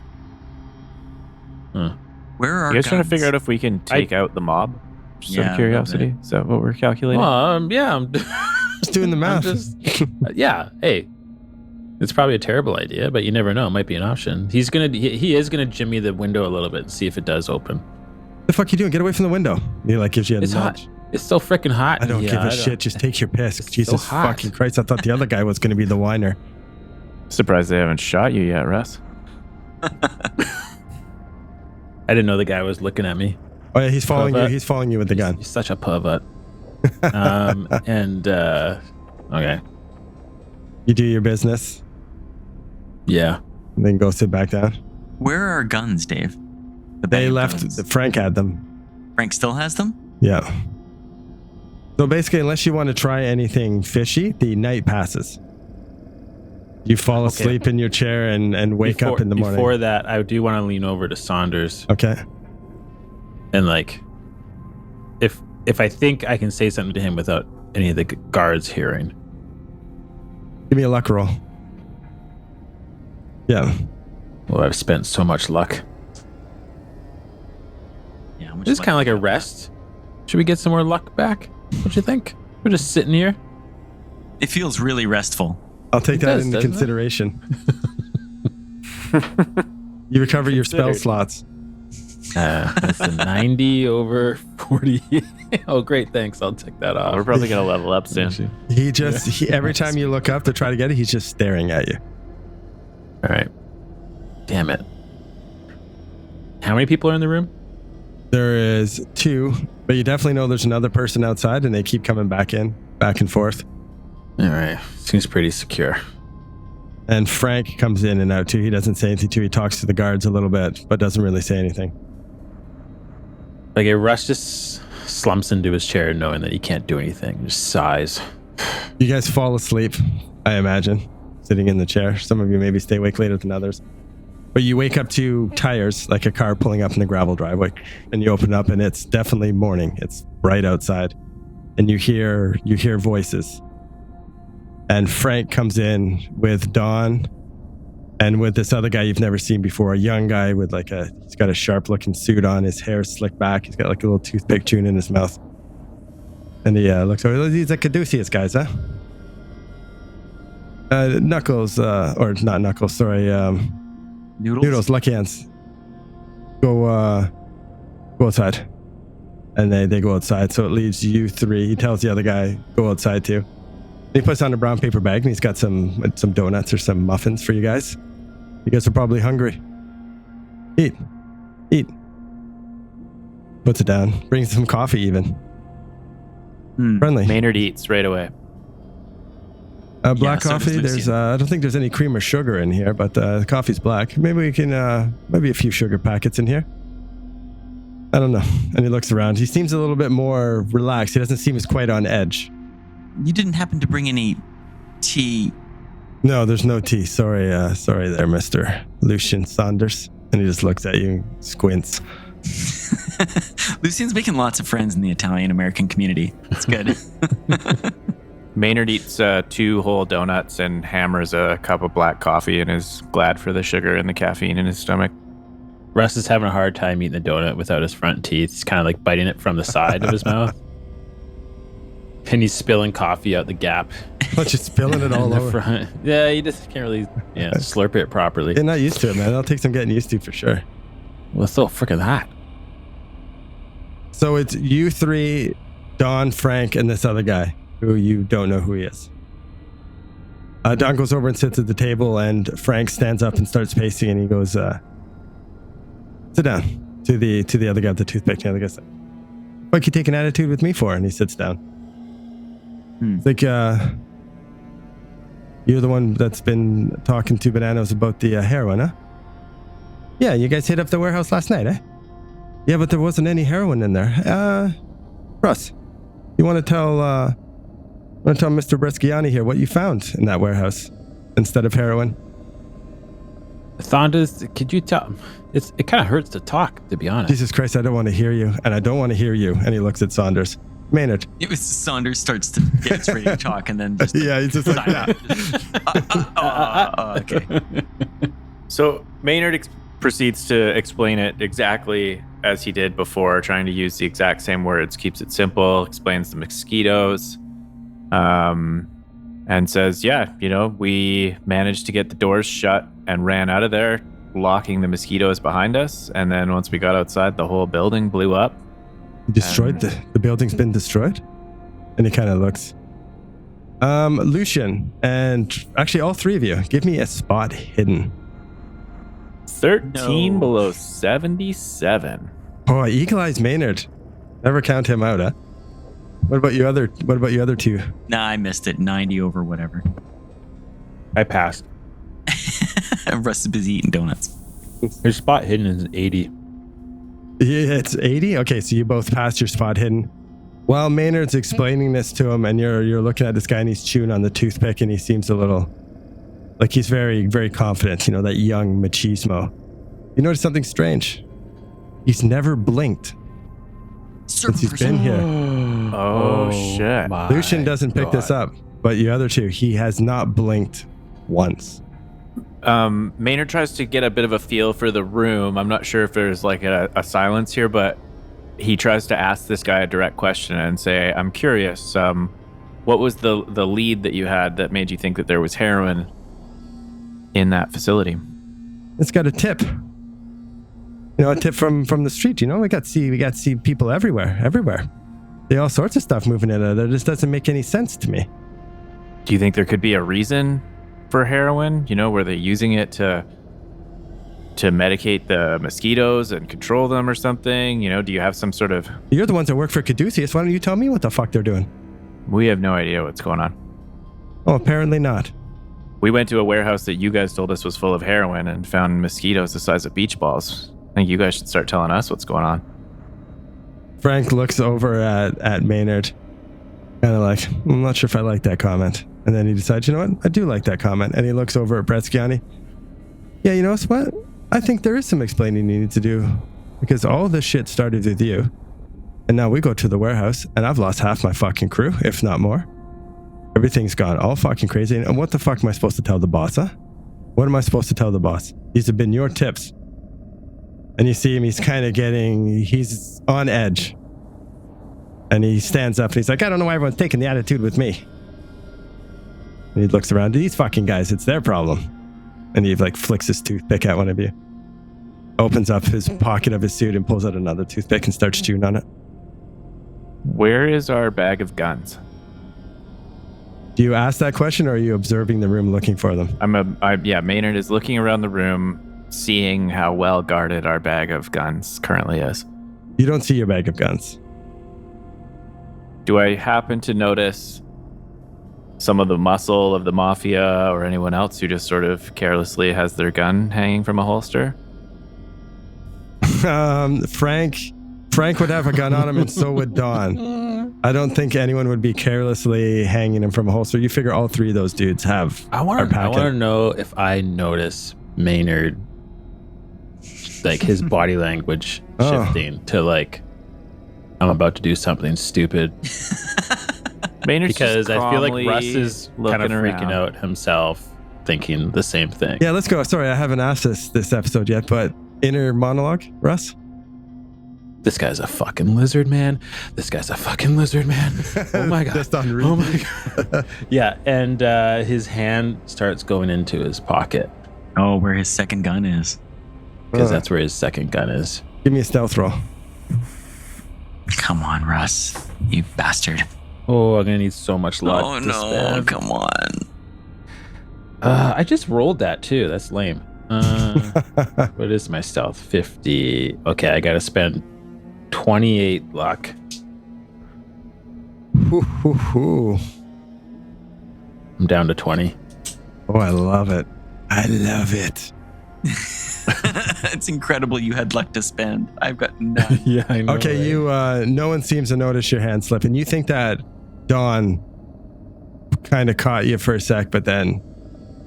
Huh. Where are you guys trying to figure out if we can take out the mob? Just out of curiosity. Is that what we're calculating? Yeah, I'm just doing the math. Yeah. Hey, it's probably a terrible idea, but you never know. It might be an option. He is gonna jimmy the window a little bit and see if it does open. The fuck you doing? Get away from the window. He like gives you a It's nudge. hot. It's so freaking hot. I don't give a shit. Just take your piss. It's Jesus so hot. fucking Christ. I thought the other guy was going to be the whiner. Surprised they haven't shot you yet, Russ. I didn't know the guy was looking at me. Oh yeah, he's following you. He's following you with the gun. He's such a pervert. Okay. You do your business. Yeah. And then go sit back down. Where are our guns, Dave? The They bag of left. donuts. Frank had them. Frank still has them? Yeah. So basically, unless you want to try anything fishy, the night passes. You fall asleep in your chair and wake up in the morning. Before that, I do want to lean over to Saunders. Okay. And like, if I think I can say something to him without any of the guards hearing. Give me a luck roll. Yeah. Well, I've spent so much luck. Yeah, how much This is luck kind of like do a you have rest. Should we get some more luck back? What you think? We're just sitting here. left? It feels really restful. I'll take It that does, into doesn't it? consideration. You recover your spell slots. That's a 90 over 40. Oh, great. Thanks. I'll take that off. We're probably going to level up soon. Every time you look up to try to get it, he's just staring at you. All right. Damn it. How many people are in the room? There is 2, but you definitely know there's another person outside and they keep coming back and forth. All right. Seems pretty secure. And Frank comes in and out too. He doesn't say anything too. He talks to the guards a little bit, but doesn't really say anything. Like, Russ just slumps into his chair knowing that he can't do anything. Just sighs. You guys fall asleep, I imagine, sitting in the chair. Some of you maybe stay awake later than others. But you wake up to tires, like a car pulling up in the gravel driveway. And you open up and it's definitely morning. It's bright outside. And you hear voices. And Frank comes in with Dawn and with this other guy you've never seen before, a young guy with he's got a sharp looking suit on, his hair slicked back, he's got like a little toothpick tune in his mouth. And he looks over, these are Caduceus guys, huh? Knuckles, or not Knuckles, sorry, Noodles, Lucky Hands. Go outside. And they go outside, so it leaves you 3. He tells the other guy, go outside too. He puts on a brown paper bag and he's got some donuts or some muffins for you guys. You guys are probably hungry. Eat. Puts it down. Brings some coffee even. Friendly. Maynard eats right away. Black so does coffee. There's Lucian. I don't think there's any cream or sugar in here, but the coffee's black. Maybe we can maybe a few sugar packets in here. I don't know. And he looks around. He seems a little bit more relaxed. He doesn't seem as quite on edge. You didn't happen to bring any tea? No, there's no tea. Sorry there, Mr. Lucian Saunders. And he just looks at you, squints. Lucian's making lots of friends in the Italian-American community. It's good. Maynard eats 2 whole donuts and hammers a cup of black coffee and is glad for the sugar and the caffeine in his stomach. Russ is having a hard time eating the donut without his front teeth. He's kind of like biting it from the side of his mouth. And he's spilling coffee out the gap. But just spilling it all in the over. front. Yeah, you just can't really slurp it properly. You're not used to it, man. That'll take some getting used to for sure. Well, it's so freaking hot. So it's you 3, Don, Frank, and this other guy who you don't know who he is. Don goes over and sits at the table, and Frank stands up and starts pacing, and he goes, sit down to the other guy with the toothpick. The other guy said, what you take an attitude with me for? And he sits down. It's like, you're the one that's been talking to Bananas about the heroin, huh? Yeah, you guys hit up the warehouse last night, eh? Yeah, but there wasn't any heroin in there. Russ, you want to tell Mr. Bresciani here what you found in that warehouse instead of heroin? Thondas, could you tell? It kind of hurts to talk, to be honest. Jesus Christ, I don't want to hear you, and I don't want to hear you. And he looks at Saunders. Maynard. It was Saunders starts to get ready to talk and then just Yeah, he's just like that. Okay. So Maynard proceeds to explain it exactly as he did before, trying to use the exact same words, keeps it simple, explains the mosquitoes, and says, we managed to get the doors shut and ran out of there, locking the mosquitoes behind us. And then once we got outside, the whole building blew up. Destroyed? The building's been destroyed? And he kind of looks. Lucian, and actually all 3 of you, give me a spot hidden. 13 below 77. Oh, Eagle Eyes Maynard. Never count him out, huh? What about you other 2? Nah, I missed it. 90 over whatever. I passed. Russ is busy eating donuts. Your spot hidden is 80. Yeah, it's 80? Okay, so you both passed your spot hidden. While Maynard's explaining this to him and you're looking at this guy and he's chewing on the toothpick and he seems a little like he's very, very confident, you know, that young machismo. You notice something strange. He's never blinked since he's been here. Oh, shit. Lucian doesn't pick this up, but the other two, he has not blinked once. Maynard tries to get a bit of a feel for the room. I'm not sure if there's like a silence here, but he tries to ask this guy a direct question and say, I'm curious, what was the lead that you had that made you think that there was heroin in that facility? It's got a tip. You know, a tip from the street. You know, we got to see people everywhere. There's all sorts of stuff moving in there that just doesn't make any sense to me. Do you think there could be a reason for heroin? You know, were they using it to medicate the mosquitoes and control them or something? You know, do you have some sort of... You're the ones that work for Caduceus. Why don't you tell me what the fuck they're doing? We have no idea what's going on. Oh, apparently not. We went to a warehouse that you guys told us was full of heroin and found mosquitoes the size of beach balls. I think you guys should start telling us what's going on. Frank looks over at Maynard, kind of like, I'm not sure if I like that comment. And then he decides, you know what? I do like that comment. And he looks over at Bretskiani. Yeah, you know what? I think there is some explaining you need to do, because all this shit started with you. And now we go to the warehouse and I've lost half my fucking crew, if not more. Everything's gone all fucking crazy. And what the fuck am I supposed to tell the boss, huh? What am I supposed to tell the boss? These have been your tips. And you see him, he's on edge. And he stands up and he's like, I don't know why everyone's taking the attitude with me. And he looks around, these fucking guys, it's their problem. And he like flicks his toothpick at one of you. Opens up his pocket of his suit and pulls out another toothpick and starts chewing on it. Where is our bag of guns? Do you ask that question, or are you observing the room looking for them? Maynard is looking around the room, seeing how well guarded our bag of guns currently is. You don't see your bag of guns. Do I happen to notice some of the muscle of the mafia or anyone else who just sort of carelessly has their gun hanging from a holster? Frank would have a gun on him, and so would Dawn. I don't think anyone would be carelessly hanging him from a holster. You figure all three of those dudes have our packet. I want to know if I notice Maynard, like his body language shifting to like, I'm about to do something stupid. Maynard's because I feel like Russ calmly is kind of freaking out himself, thinking the same thing. Yeah, let's go. Sorry, I haven't asked this episode yet, but inner monologue, Russ? This guy's a fucking lizard man. This guy's a fucking lizard man. Oh my god. Just on repeat. Oh my god. Yeah, and his hand starts going into his pocket. Oh, where his second gun is. Because that's where his second gun is. Give me a stealth roll. Come on, Russ. You bastard. Oh, I'm gonna need so much luck. Oh to no, spend. come on. I just rolled that too. That's lame. What is my stealth? 50. Okay, I gotta spend 28 luck. Ooh. I'm down to 20. Oh, I love it. I love it. It's incredible you had luck to spend. I've got none. Yeah, I know. Okay, right? no one seems to notice your hand slipping. You think that Dawn kind of caught you for a sec, but then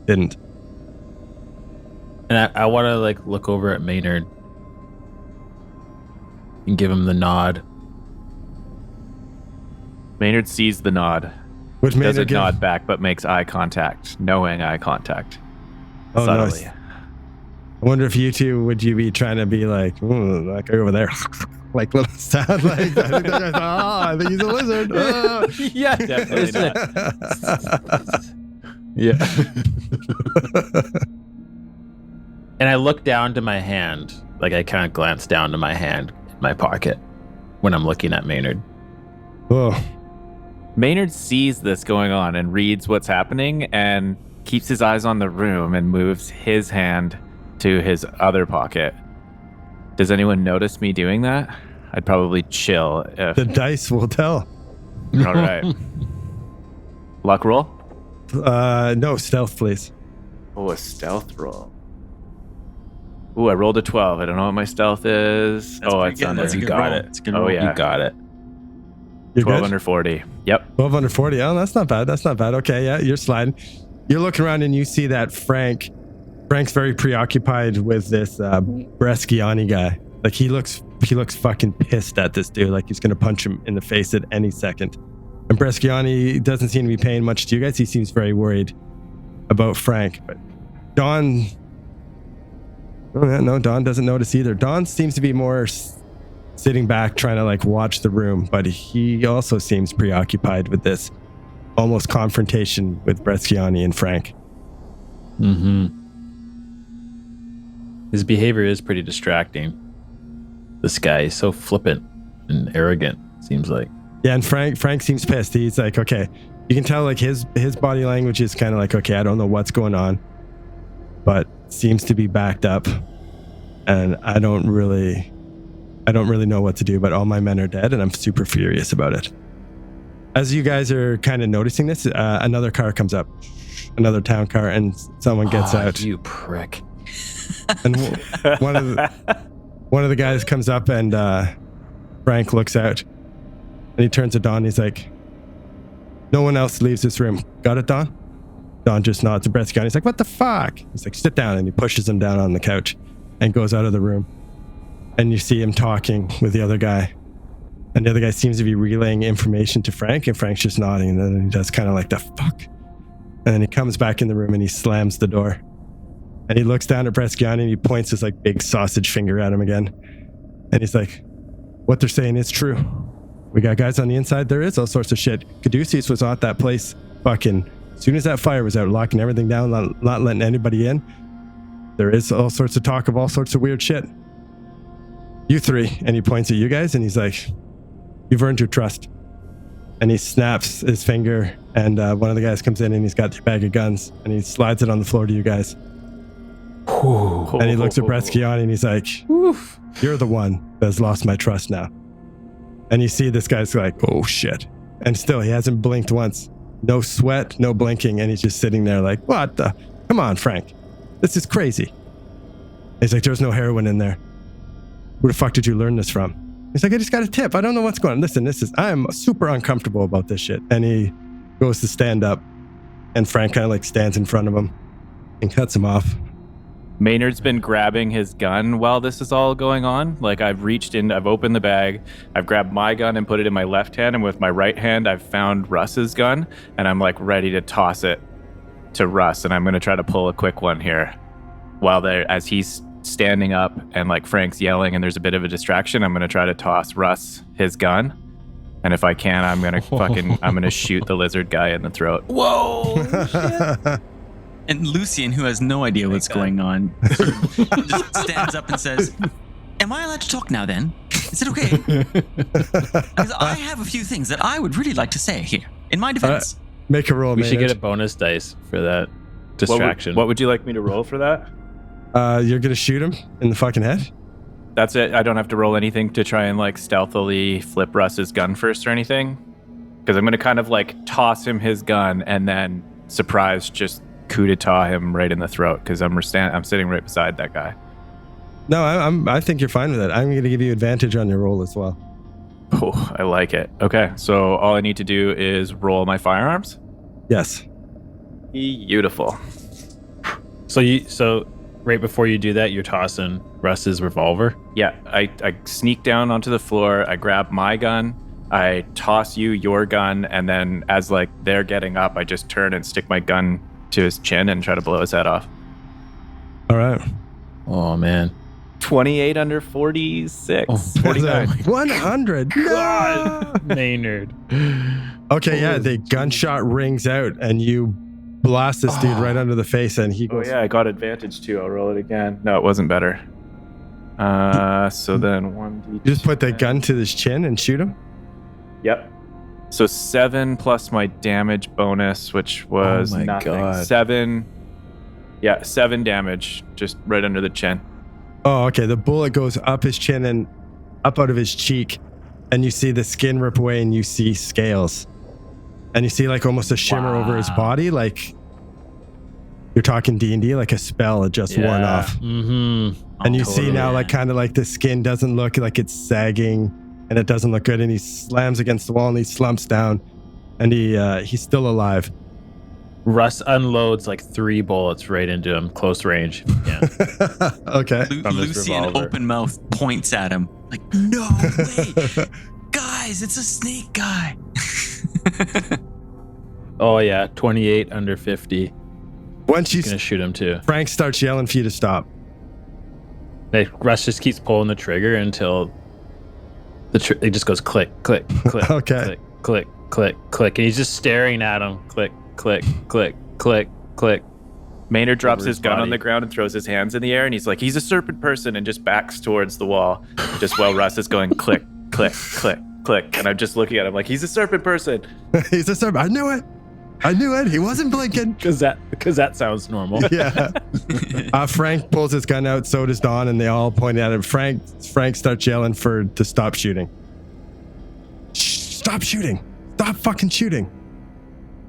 didn't. And I want to like look over at Maynard and give him the nod. Maynard sees the nod. Which doesn't nod back, but makes eye contact, knowing eye contact. Oh, subtly. nice. I wonder if you two, would you be trying to be like over there, like little sound like I think he's a lizard. Oh. Yeah, Definitely not. Yeah. And I look down to my hand, like I kind of glance down to my hand in my pocket when I'm looking at Maynard. Oh. Maynard sees this going on and reads what's happening and keeps his eyes on the room and moves his hand to his other pocket. Does anyone notice me doing that? I'd probably chill if... The dice will tell. All right. Luck roll? No, stealth, please. Oh, a stealth roll. Ooh, I rolled a 12. I don't know what my stealth is. That's pretty It's good. under. That's a You good got roll. it. It's a good Oh, roll. yeah. You got it. You're 12 good? under 40. Yep. 12 under 40. Oh, that's not bad. That's not bad. Okay, yeah, you're sliding. You're looking around and you see that Frank's very preoccupied with this Bresciani guy. Like he looks fucking pissed at this dude. Like he's gonna punch him in the face at any second. And Bresciani doesn't seem to be paying much to you guys. He seems very worried about Frank. But Don, no, Don doesn't notice either. Don seems to be more sitting back trying to like watch the room, but he also seems preoccupied with this almost confrontation with Bresciani and Frank. Mm-hmm. His behavior is pretty distracting. This guy is so flippant and arrogant, seems like. Yeah, and Frank seems pissed. He's like, okay, you can tell like his body language is kind of like, okay, I don't know what's going on, but seems to be backed up, and I don't really know what to do. But all my men are dead, and I'm super furious about it. As you guys are kind of noticing this, another car comes up, another town car, and someone gets out. You prick. And one of the guys comes up, and Frank looks out, and he turns to Don. He's like, "No one else leaves this room. Got it, Don?" Don just nods to Bresciani. He's like, "What the fuck?" He's like, "Sit down," and he pushes him down on the couch, and goes out of the room. And you see him talking with the other guy, and the other guy seems to be relaying information to Frank, and Frank's just nodding, and then he does kind of like the fuck, and then he comes back in the room and he slams the door. And he looks down at Bresciani and he points his like big sausage finger at him again. And he's like, "What they're saying is true. We got guys on the inside. There is all sorts of shit. Caduceus was at that place fucking as soon as that fire was out, locking everything down, not letting anybody in. There is all sorts of talk of all sorts of weird shit. You three," and he points at you guys and he's like, "You've earned your trust." And he snaps his finger, and one of the guys comes in and he's got their bag of guns and he slides it on the floor to you guys. And he looks at Bresciani and he's like, "Oof, you're the one that's lost my trust now." And you see this guy's like, "Oh shit." And still, he hasn't blinked once. No sweat, no blinking. And he's just sitting there like, "What the? Come on, Frank. This is crazy." He's like, "There's no heroin in there. Where the fuck did you learn this from?" He's like, "I just got a tip. I don't know what's going on. Listen, I'm super uncomfortable about this shit." And he goes to stand up, and Frank kind of like stands in front of him and cuts him off. Maynard's been grabbing his gun while this is all going on. Like I've reached in, I've opened the bag, I've grabbed my gun and put it in my left hand, and with my right hand I've found Russ's gun, and I'm like ready to toss it to Russ, and I'm gonna try to pull a quick one here as he's standing up and like Frank's yelling and there's a bit of a distraction. I'm gonna try to toss Russ his gun, and if I can, I'm gonna shoot the lizard guy in the throat. Whoa! And Lucien, who has no idea what's going on, just stands up and says, "Am I allowed to talk now then? Is it okay? Because I have a few things that I would really like to say here, in my defense." Make a roll, We should Maynard. get a bonus dice for that distraction. What would you like me to roll for that? You're gonna shoot him in the fucking head? That's it. I don't have to roll anything to try and like stealthily flip Russ's gun first or anything, because I'm gonna kind of like toss him his gun and then surprise just coup d'etat him right in the throat, because I'm sitting right beside that guy. No, I think you're fine with it. I'm gonna give you advantage on your roll as well. Oh, I like it. Okay, so all I need to do is roll my firearms. Yes. Beautiful. So right before you do that, you're tossing Russ's revolver. Yeah, I sneak down onto the floor. I grab my gun. I toss you your gun, and then as like they're getting up, I just turn and stick my gun to his chin and try to blow his head off. All right. Oh man. 28 under 46. Oh, 49. 100. God, Maynard. Okay, yeah, the gunshot rings out and you blast this dude right under the face, and he Oh goes. yeah, I got advantage too. I'll roll it again. No, it wasn't better. So then 1d10. You just put the gun to his chin and shoot him? Yep. So 7 plus my damage bonus, which was Oh my nothing. God. 7. Yeah, 7 damage, just right under the chin. Oh, okay. The bullet goes up his chin and up out of his cheek, and you see the skin rip away, and you see scales, and you see like almost a shimmer over his body, like You're talking D&D, like a spell had just worn off. Mm-hmm. And you see now, like, kind of like the skin doesn't look like it's sagging, and it doesn't look good. And he slams against the wall, and he slumps down, and he's still alive. Russ unloads like 3 bullets right into him, close range. Yeah. Okay. Lucian, open mouth, points at him like, "No way, guys! It's a snake guy." Oh yeah, 28 under 50. Once you gonna shoot him too. Frank starts yelling for you to stop. Russ just keeps pulling the trigger until it just goes click, click, click, Okay. click, click, click, click, and he's just staring at him. Click, click, click, click, click. Maynard drops his gun body. on the ground and throws his hands in the air, and he's like, he's a serpent person, and just backs towards the wall, just while Russ is going click, click, click, click. And I'm just looking at him like, he's a serpent person. He's a serpent. I knew it. He wasn't blinking. Because that sounds normal. Yeah. Frank pulls his gun out, so does Dawn, and they all point at him. Frank starts yelling to stop shooting. Stop shooting. Stop fucking shooting.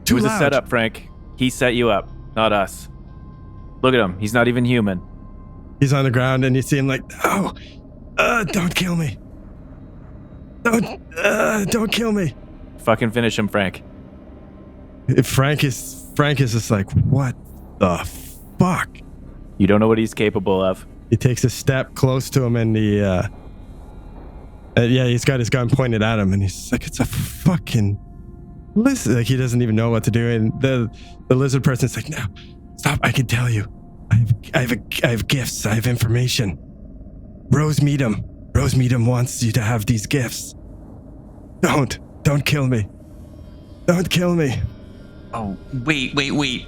It was a setup, Frank. He set you up, not us. Look at him. He's not even human. He's on the ground, and you see him like, "Oh, don't kill me. Don't kill me." Fucking finish him, Frank. Frank is just like, "What the fuck?" You don't know what he's capable of. He takes a step close to him, and he's got his gun pointed at him, and he's like, "It's a fucking lizard." Like, he doesn't even know what to do, and the lizard person's like, "No, stop! I can tell you, I have gifts. I have information. Rose Meadham wants you to have these gifts. Don't kill me. Don't kill me." Oh, wait.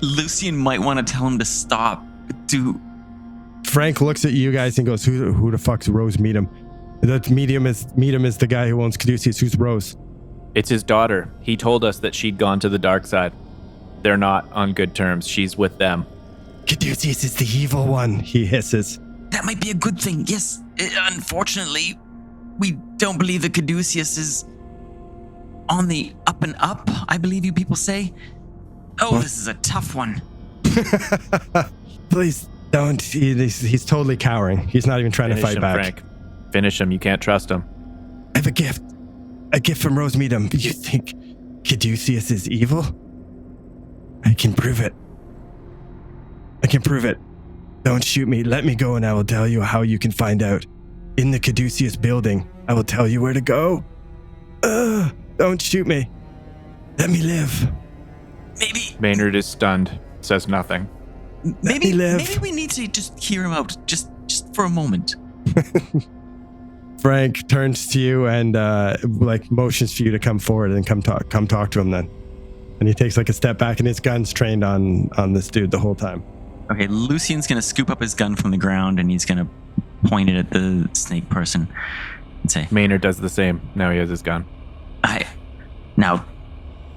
Lucian might want to tell him to stop. Frank looks at you guys and goes, "Who the fuck's Rose Meadham?" That Meadham is the guy who owns Caduceus. Who's Rose? It's his daughter. He told us that she'd gone to the dark side. They're not on good terms. She's with them. Caduceus is the evil one, he hisses. That might be a good thing, yes. Unfortunately, we don't believe that Caduceus is on the up and up, I believe you people say. Oh, This is a tough one. Please don't. He's totally cowering. He's not even trying to fight back. Frank. Finish him. You can't trust him. I have a gift. A gift from Rose Meadham. You think Caduceus is evil? I can prove it. Don't shoot me. Let me go, and I will tell you how you can find out. In the Caduceus building, I will tell you where to go. Don't shoot me. Let me live. Maybe Maynard is stunned. Says nothing. Maybe we need to just hear him out just for a moment. Frank turns to you and motions for you to come forward and come talk to him then. And he takes like a step back, and his gun's trained on this dude the whole time. Okay, Lucian's gonna scoop up his gun from the ground, and he's gonna point it at the snake person and say, Maynard does the same. Now he has his gun. Now,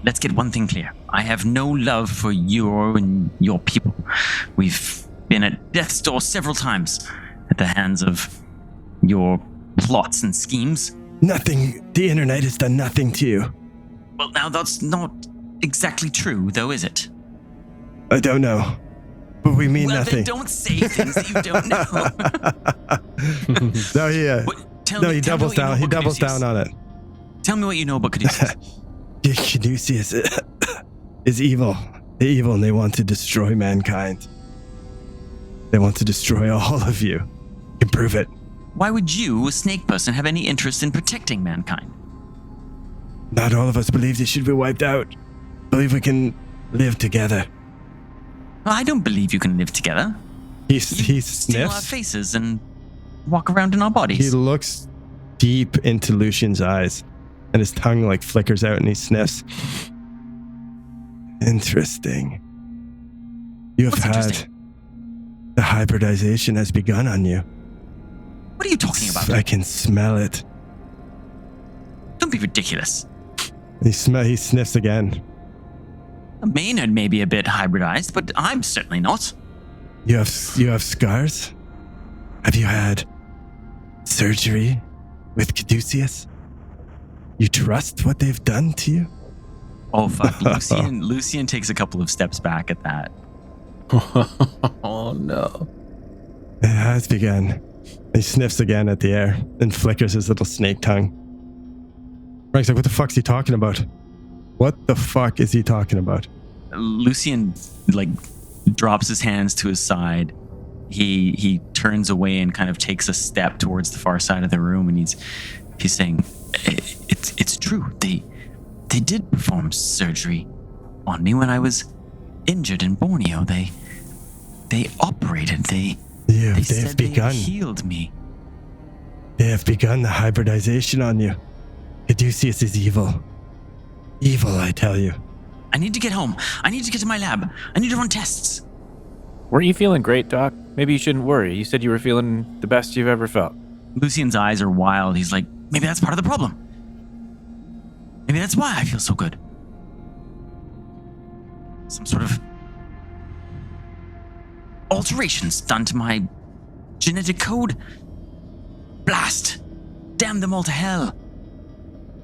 let's get one thing clear. I have no love for you and your people. We've been at death's door several times at the hands of your plots and schemes. Nothing. The internet has done nothing to you. Well, now that's not exactly true, though, is it? I don't know. But we mean nothing. Then don't say things that you don't know. He doubles down. He doubles down on it. Tell me what you know about Caduceus. Caduceus is evil. They're evil, and they want to destroy mankind. They want to destroy all of you. You can prove it. Why would you, a snake person, have any interest in protecting mankind? Not all of us believe they should be wiped out. Believe we can live together. Well, I don't believe you can live together. He Steal our sniffs. faces and walk around in our bodies. He looks deep into Lucian's eyes, and his tongue like flickers out, and he sniffs. Interesting. You have had the hybridization has begun on you. What are you talking about? I can smell it. Don't be ridiculous. He sniffs again. Maynard may be a bit hybridized, but I'm certainly not. You have scars? Have you had surgery with Caduceus? You trust what they've done to you? Oh, fuck. Lucian takes a couple of steps back at that. Oh no. It has begun. He sniffs again at the air and flickers his little snake tongue. Frank's like, what the fuck's he talking about? What the fuck is he talking about? Lucien drops his hands to his side. He turns away and kind of takes a step towards the far side of the room, and he's saying, "It's true. They did perform surgery on me when I was injured in Borneo. They operated. They said they healed me. They have begun the hybridization on you. Caduceus is evil. Evil, I tell you. I need to get home. I need to get to my lab. I need to run tests." Weren't you feeling great, Doc? Maybe you shouldn't worry. You said you were feeling the best you've ever felt. Lucien's eyes are wild. He's like, maybe that's part of the problem. Maybe that's why I feel so good. Some sort of alterations done to my genetic code. Blast. Damn them all to hell.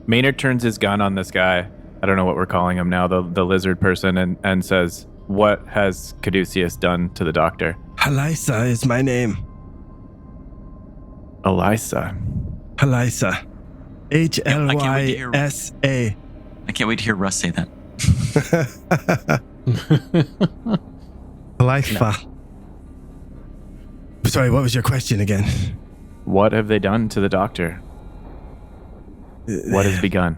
Maynard turns his gun on this guy. I don't know what we're calling him now, the lizard person, and says, "What has Caduceus done to the doctor?" Halisa is my name. Elisa. Halisa. H-L-Y-S-A. I can't wait to hear Russ say that. Halisa. Sorry, what was your question again? What have they done to the doctor? What has begun?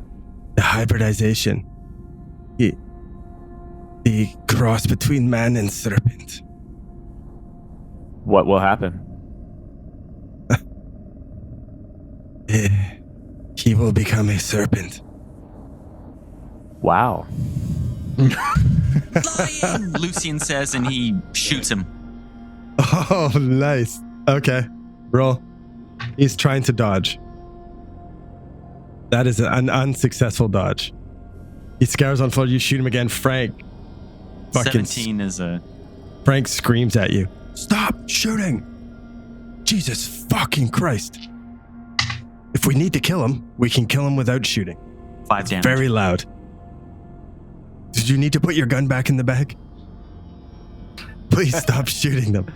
The hybridization. The cross between man and serpent. What will happen? He will become a serpent. Wow. Lion! Lucien says, and he shoots him. Oh, nice. Okay, roll. He's trying to dodge. That is an unsuccessful dodge. He scares on foot. You shoot him again. Frank. 17 is a... Frank screams at you. Stop shooting. Jesus fucking Christ. If we need to kill him, we can kill him without shooting. 5 damage. Very loud. Did you need to put your gun back in the bag? Please stop shooting them.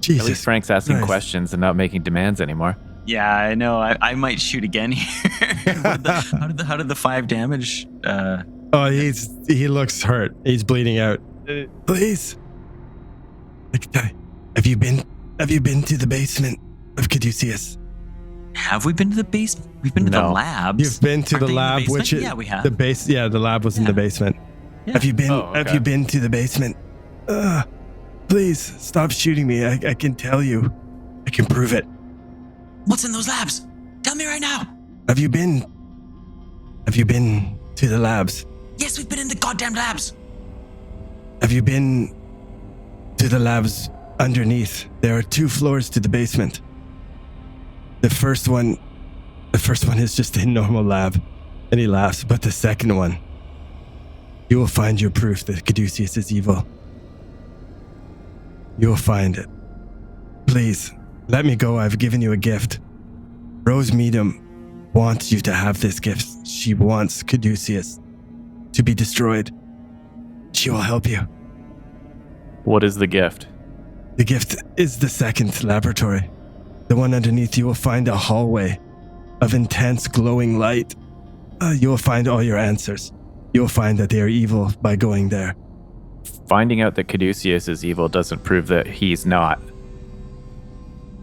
Jesus. At least Frank's asking Christ. questions and not making demands anymore. Yeah, I know. I might shoot again here. How did the 5 damage? Oh, he looks hurt. He's bleeding out. Please. Have you been to the basement of Caduceus? Have we been to the basement? We've been to the labs. You've been to the lab, which is we have. the lab was in the basement. Yeah. Have you been? Oh, okay. Have you been to the basement? Please stop shooting me. I can tell you. I can prove it. What's in those labs? Tell me right now. Have you been to the labs? Yes, we've been in the goddamn labs. Have you been to the labs underneath? There are 2 floors to the basement. The first one is just a normal lab, and he laughs. But the second one, you will find your proof that Caduceus is evil. You will find it. Please, let me go. I've given you a gift. Rose Meadham wants you to have this gift. She wants Caduceus to be destroyed. She will help you. What is the gift? The gift is the second laboratory. The one underneath, you will find a hallway of intense glowing light. You will find all your answers. You will find that they are evil by going there. Finding out that Caduceus is evil doesn't prove that he's not.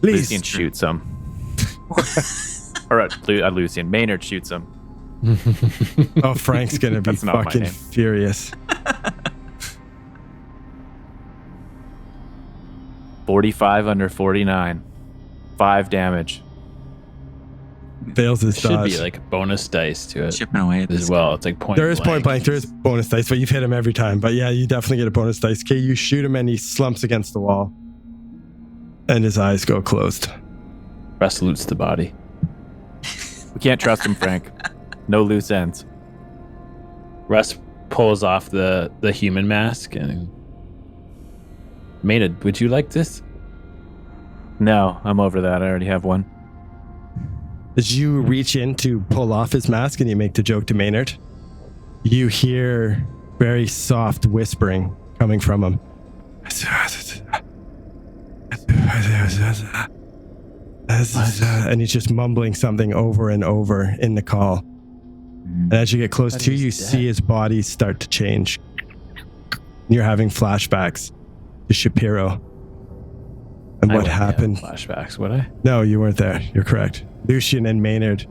Please. Lucien shoots him. Or Lucien. Maynard shoots him. Oh, Frank's gonna be That's not my fucking name. furious. 45 under 49. 5 damage. Fails his Should dodge. be like bonus dice to it Chipping away at this as well. It's like point There is blank. point blank. There is bonus dice, but you've hit him every time. But yeah, you definitely get a bonus dice. Okay, you shoot him and he slumps against the wall. And his eyes go closed. Russ loots the body. We can't trust him, Frank. No loose ends. Russ pulls off the human mask and Maynard, would you like this? No, I'm over that. I already have one. As you reach in to pull off his mask and you make the joke to Maynard, you hear very soft whispering coming from him. And he's just mumbling something over and over in the call. And as you get close to, you see his body start to change. You're having flashbacks to Shapiro. And what happened? Flashbacks, would I? No, you weren't there. You're correct. Lucian and Maynard.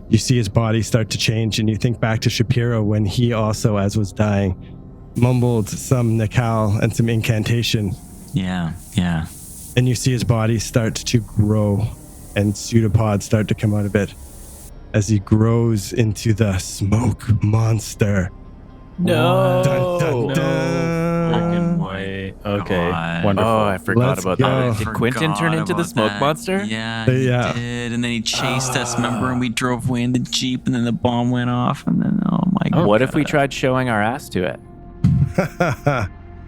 You see his body start to change, and you think back to Shapiro when he also, as was dying, mumbled some Nikal and some incantation. Yeah. And you see his body start to grow, and pseudopods start to come out of it as he grows into the smoke monster. No. Dun, dun, No. dun. Freaking way. Okay. God. Wonderful. Oh, I forgot Let's about go. that. Did Quentin turn into the smoke monster? Yeah, he did. And then he chased us, remember? And we drove away in the Jeep, and then the bomb went off. And then, oh my God. What if we tried showing our ass to it?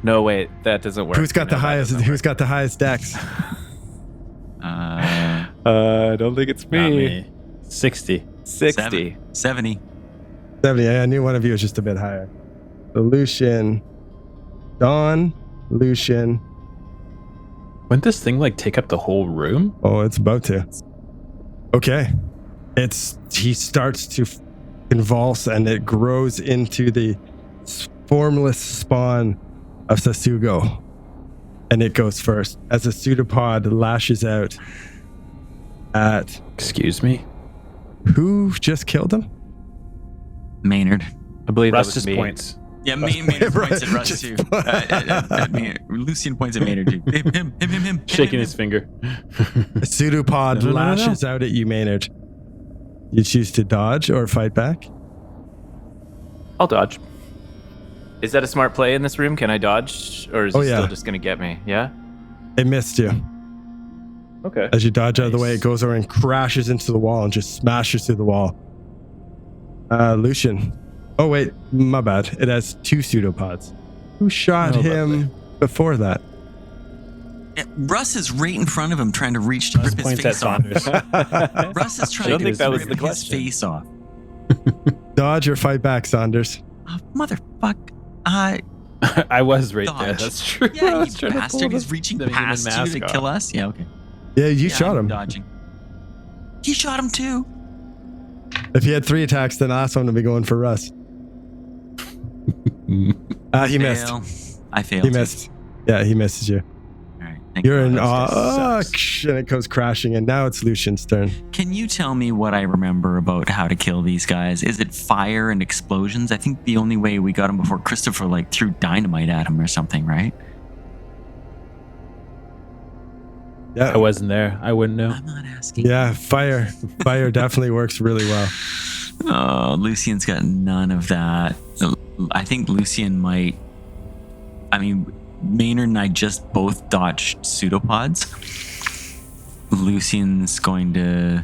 No, wait, that doesn't work. Who's got the highest dex? I don't think it's Not me. 60. 60. 70. 70. I knew one of you was just a bit higher. So Lucian, Dawn, Lucian. Wouldn't this thing like take up the whole room? Oh, it's about to. Okay. He starts to convulse, and it grows into the formless spawn of Sasugo. And it goes first as a pseudopod lashes out at... Excuse me? Who just killed him? Maynard. I believe Russ that was just me. points. Yeah, Maynard points at Russ too. Lucian points at Maynard too. Him. Shaking his finger. A pseudopod No. lashes out at you, Maynard. You choose to dodge or fight back? I'll dodge. Is that a smart play in this room? Can I dodge? Or is it still just going to get me? Yeah? It missed you. Okay. As you dodge out of the way, it goes over and crashes into the wall and just smashes through the wall. Lucian. Oh, wait. My bad. It has 2 pseudopods. Who shot him before that? Yeah, Russ is right in front of him trying to reach to rip his Points at face off. Saunders. Russ is trying I don't to think that was rip the his question. face off. Dodge or fight back, Saunders? Oh, motherfuck. I was right there. Dodge. That's true. I Yeah, was you trying to bastard. pull He's the reaching human past you mask to off. kill us. Yeah, okay. Yeah, you Yeah, shot I'm him. Dodging. He shot him too. If he had 3 attacks, then the last one would be going for Russ. He missed. Fail. I failed. He missed. Yeah, he misses you. All right. Thank You're God. in awe. sucks. And it goes crashing, and now it's Lucian's turn. Can you tell me what I remember about how to kill these guys? Is it fire and explosions? I think the only way we got him before Christopher threw dynamite at him or something, right? I Yeah, wasn't there. I wouldn't know. I'm not asking. yeah. Fire definitely works really well. Oh, Lucian's got none of that. I think Lucian might. I mean, Maynard and I just both dodged pseudopods. Lucian's going to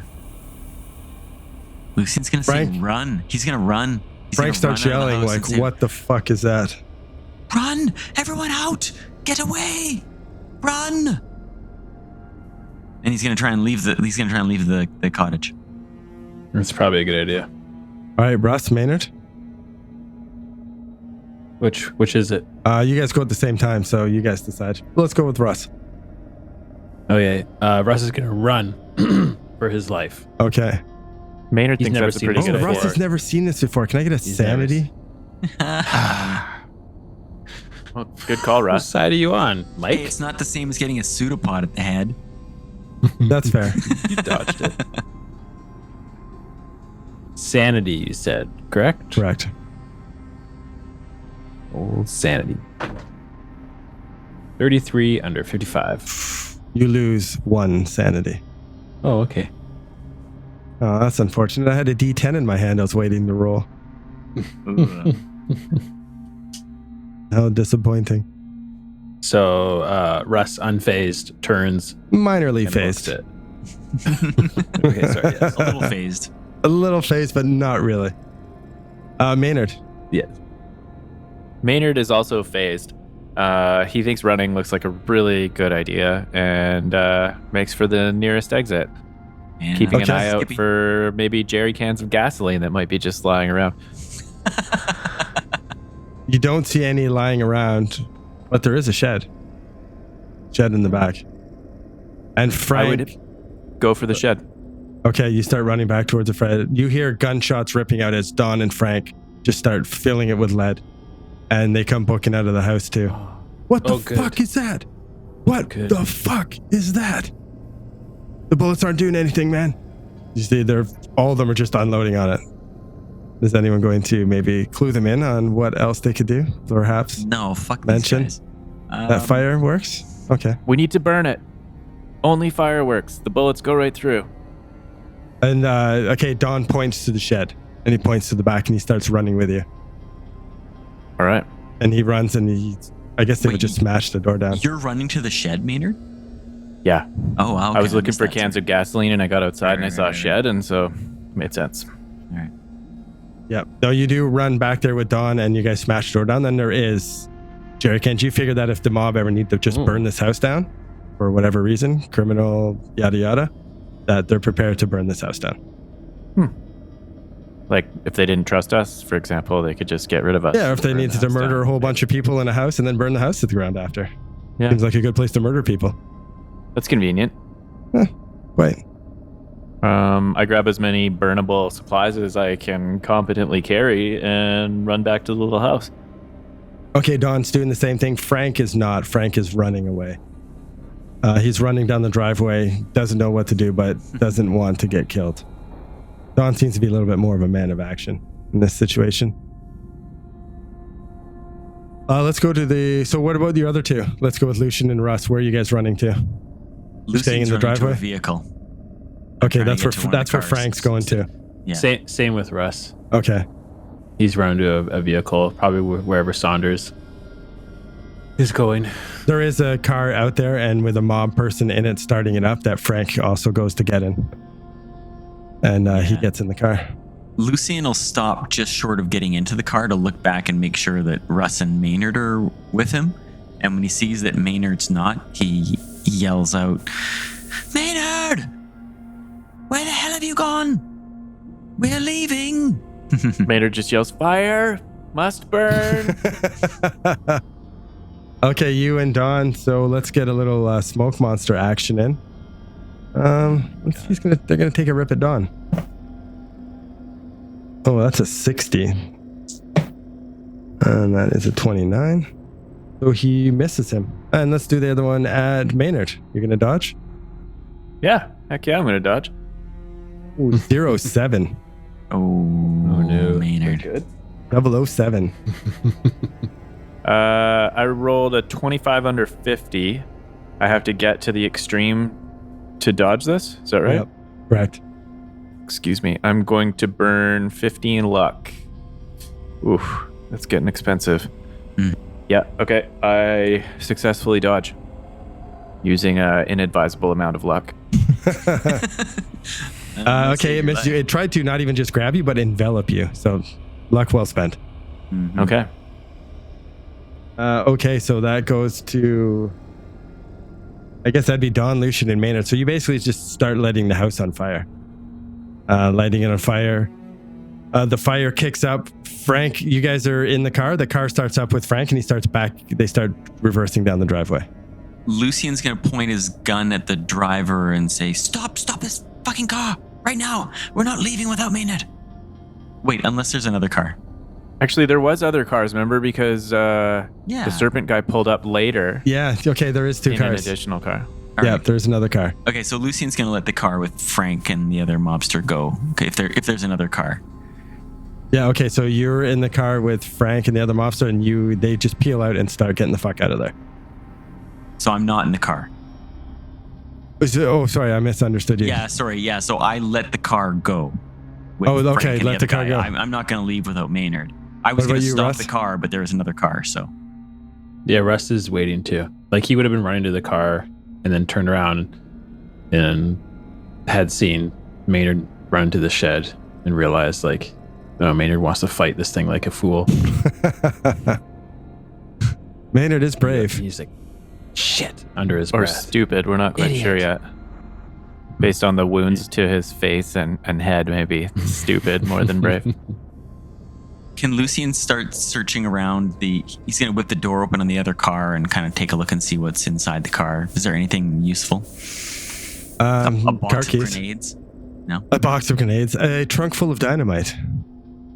say Frank? run. He's going to run. Frank starts yelling like, "What the fuck is that?" Run! Everyone out! Get away! Run! And he's gonna try and leave the cottage. That's probably a good idea. All right, Russ, Maynard. Which is it? You guys go at the same time, so you guys decide. Let's go with Russ. Oh yeah. Russ is gonna run for his life. Okay. Maynard He's thinks never that's a seen pretty this good Oh, Russ idea. has never seen this before. Can I get a He's never sanity? Well, good call, Whose Russ. side are you on, Mike? Hey, it's not the same as getting a pseudopod at the head. That's fair. You dodged it. Sanity, you said, correct? Correct. Old sanity. 33 under 55. You lose 1 sanity. Oh, okay. Oh, that's unfortunate. I had a D10 in my hand. I was waiting to roll. How disappointing. So Russ, unfazed, turns Minorly and phased. looks at. Okay, sorry. Yes. A little phased. A little phased, but not really. Maynard. Yes. Maynard is also phased. He thinks running looks like a really good idea and makes for the nearest exit. Man, Keeping an Okay. eye out Skippy. for maybe jerry cans of gasoline that might be just lying around. You don't see any lying around, But there is a shed. Shed in the back. And Frank... I would go for the shed. Okay, you start running back towards the shed. You hear gunshots ripping out as Don and Frank just start filling it with lead. And they come booking out of the house too. What the fuck is that? What the fuck is that? The bullets aren't doing anything, man. You see, all of them are just unloading on it. Is anyone going to maybe clue them in on what else they could do? Perhaps No, fuck mention these guys. that fireworks? Okay. We need to burn it. Only fireworks. The bullets go right through. And okay, Don points to the shed and he points to the back and he starts running with you. All right. And he runs and I guess they would just smash the door down. You're running to the shed, Maynard? Yeah. Oh, wow. Okay, I was looking missed for that cans too. of gasoline and I got outside and I Right, saw a right. shed and so it made sense. All right. Yeah. No, you do run back there with Don and you guys smash the door down. Then there is... Jerry, can't you figure that if the mob ever need to just burn this house down for whatever reason, criminal, yada, yada, that they're prepared to burn this house down? Like if they didn't trust us, for example, they could just get rid of us. Yeah, if they Burn needed the to house murder down. a whole bunch of people in a house and then burn the house to the ground after. Yeah. Seems like a good place to murder people. That's convenient. Wait. I grab as many burnable supplies as I can competently carry and run back to the little house. Okay, Don's doing the same thing. Frank is not. Frank is running away. He's running down the driveway, doesn't know what to do, but doesn't want to get killed. Don seems to be a little bit more of a man of action in this situation. Let's go to the... So what about the other two? Let's go with Lucian and Russ. Where are you guys running to? Lucian's staying in the running to driveway? a vehicle. Okay, trying to that's get to one of the where cars. Frank's going to. Yeah. Same with Russ. Okay. He's running to a vehicle, probably wherever Saunders is going. There is a car out there, and with a mob person in it starting it up, that Frank also goes to get in. And he gets in the car. Lucian will stop just short of getting into the car to look back and make sure that Russ and Maynard are with him. And when he sees that Maynard's not, he yells out, "Maynard! Where the hell have you gone? We're leaving!" Maynard just yells, "Fire! Must burn!" Okay, you and Don. So let's get a little smoke monster action in. They're gonna take a rip at Don. Oh, that's a 60, and that is a 29. So he misses him. And let's do the other one at Maynard. You're gonna dodge. Yeah, heck yeah, I'm gonna dodge. Ooh, 07. Oh, no. Maynard. Good. 007. I rolled a 25 under 50. I have to get to the extreme to dodge this. Is that right? Yep, correct. Excuse me. I'm going to burn 15 luck. Oof, that's getting expensive. Yeah, okay. I successfully dodge using an inadvisable amount of luck. Okay, it missed you. It tried to not even just grab you, but envelop you. So, luck well spent. Mm-hmm. Okay. Okay, so that goes to... I guess that'd be Don, Lucian, and Maynard. So you basically just start lighting the house on fire. Lighting it on fire. The fire kicks up. Frank, you guys are in the car. The car starts up with Frank, and he starts back. They start reversing down the driveway. Lucian's gonna point his gun at the driver and say, Stop this fucking car right now. We're not leaving without Maynard." Wait, unless there's another car. Actually, there was other cars, remember? Because the Serpent guy pulled up later Yeah, okay, there is two in cars. an additional car. All Yeah, right. there's another car. Okay, so Lucian's gonna let the car with Frank and the other mobster go. Okay, if there's another car. Yeah, okay, so you're in the car with Frank and the other mobster, and they just peel out and start getting the fuck out of there. So I'm not in the car. Oh, sorry, I misunderstood you. Yeah, sorry. Yeah, so I let the car go. with Oh, okay, Frank and let the the other car guy. go. I'm not gonna leave without Maynard. I was What gonna about you, stop Russ? the car, but there was another car, so. Yeah, Russ is waiting too. Like he would have been running to the car and then turned around and had seen Maynard run to the shed and realized like, oh, Maynard wants to fight this thing like a fool. Maynard is brave. He's like, shit, under his Or breath. stupid, we're not quite sure yet. Based on the wounds to his face and head, maybe. Stupid more than brave. Can Lucian start searching around he's going to whip the door open on the other car and kind of take a look and see what's inside the car. Is there anything useful? A box car of keys. grenades? No. A box of grenades. A trunk full of dynamite.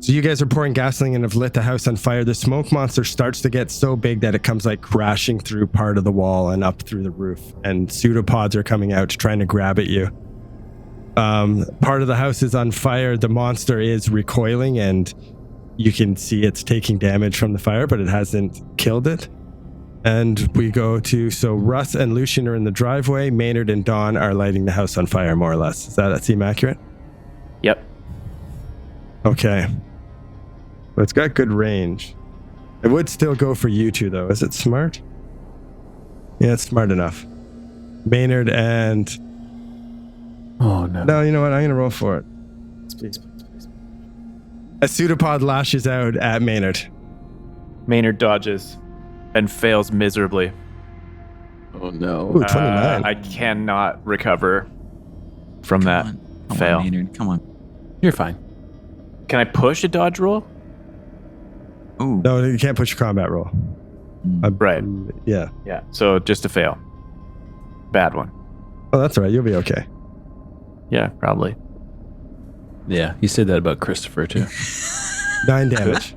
So you guys are pouring gasoline and have lit the house on fire. The smoke monster starts to get so big that it comes like crashing through part of the wall and up through the roof. And pseudopods are coming out trying to grab at you. Part of the house is on fire. The monster is recoiling and you can see it's taking damage from the fire, but it hasn't killed it. And we go to, so Russ and Lucian are in the driveway. Maynard and Dawn are lighting the house on fire, more or less. Does that seem accurate? Yep. Okay. But it's got good range. It would still go for you two, though. Is it smart? Yeah, it's smart enough. Maynard and... Oh, no. No, you know what? I'm going to roll for it. Please. A pseudopod lashes out at Maynard. Maynard dodges and fails miserably. Oh, no. Ooh, 29. I cannot recover from that fail. On, Maynard. Come on. You're fine. Can I push a dodge roll? Ooh. No, you can't push your combat roll. Right. Yeah. Yeah. So just a fail. Bad one. Oh, that's all right. You'll be okay. Yeah, probably. Yeah, you said that about Christopher, too. 9 damage.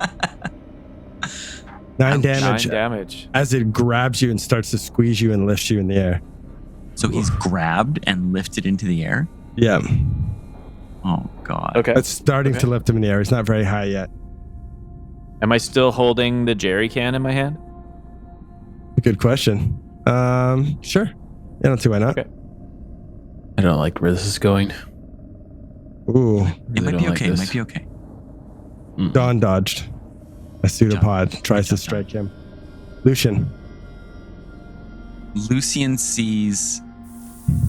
9 damage. 9 damage. As it grabs you and starts to squeeze you and lifts you in the air. So he's grabbed and lifted into the air? Yeah. Oh, God. Okay. It's starting to lift him in the air. He's not very high yet. Am I still holding the jerry can in my hand? Good question. Sure. Yeah, I don't see why not. Okay. I don't like where this is going. Ooh. It might don't be like okay. It this. might be okay. Dawn dodged. A pseudopod tries to strike him. Lucian. Lucian sees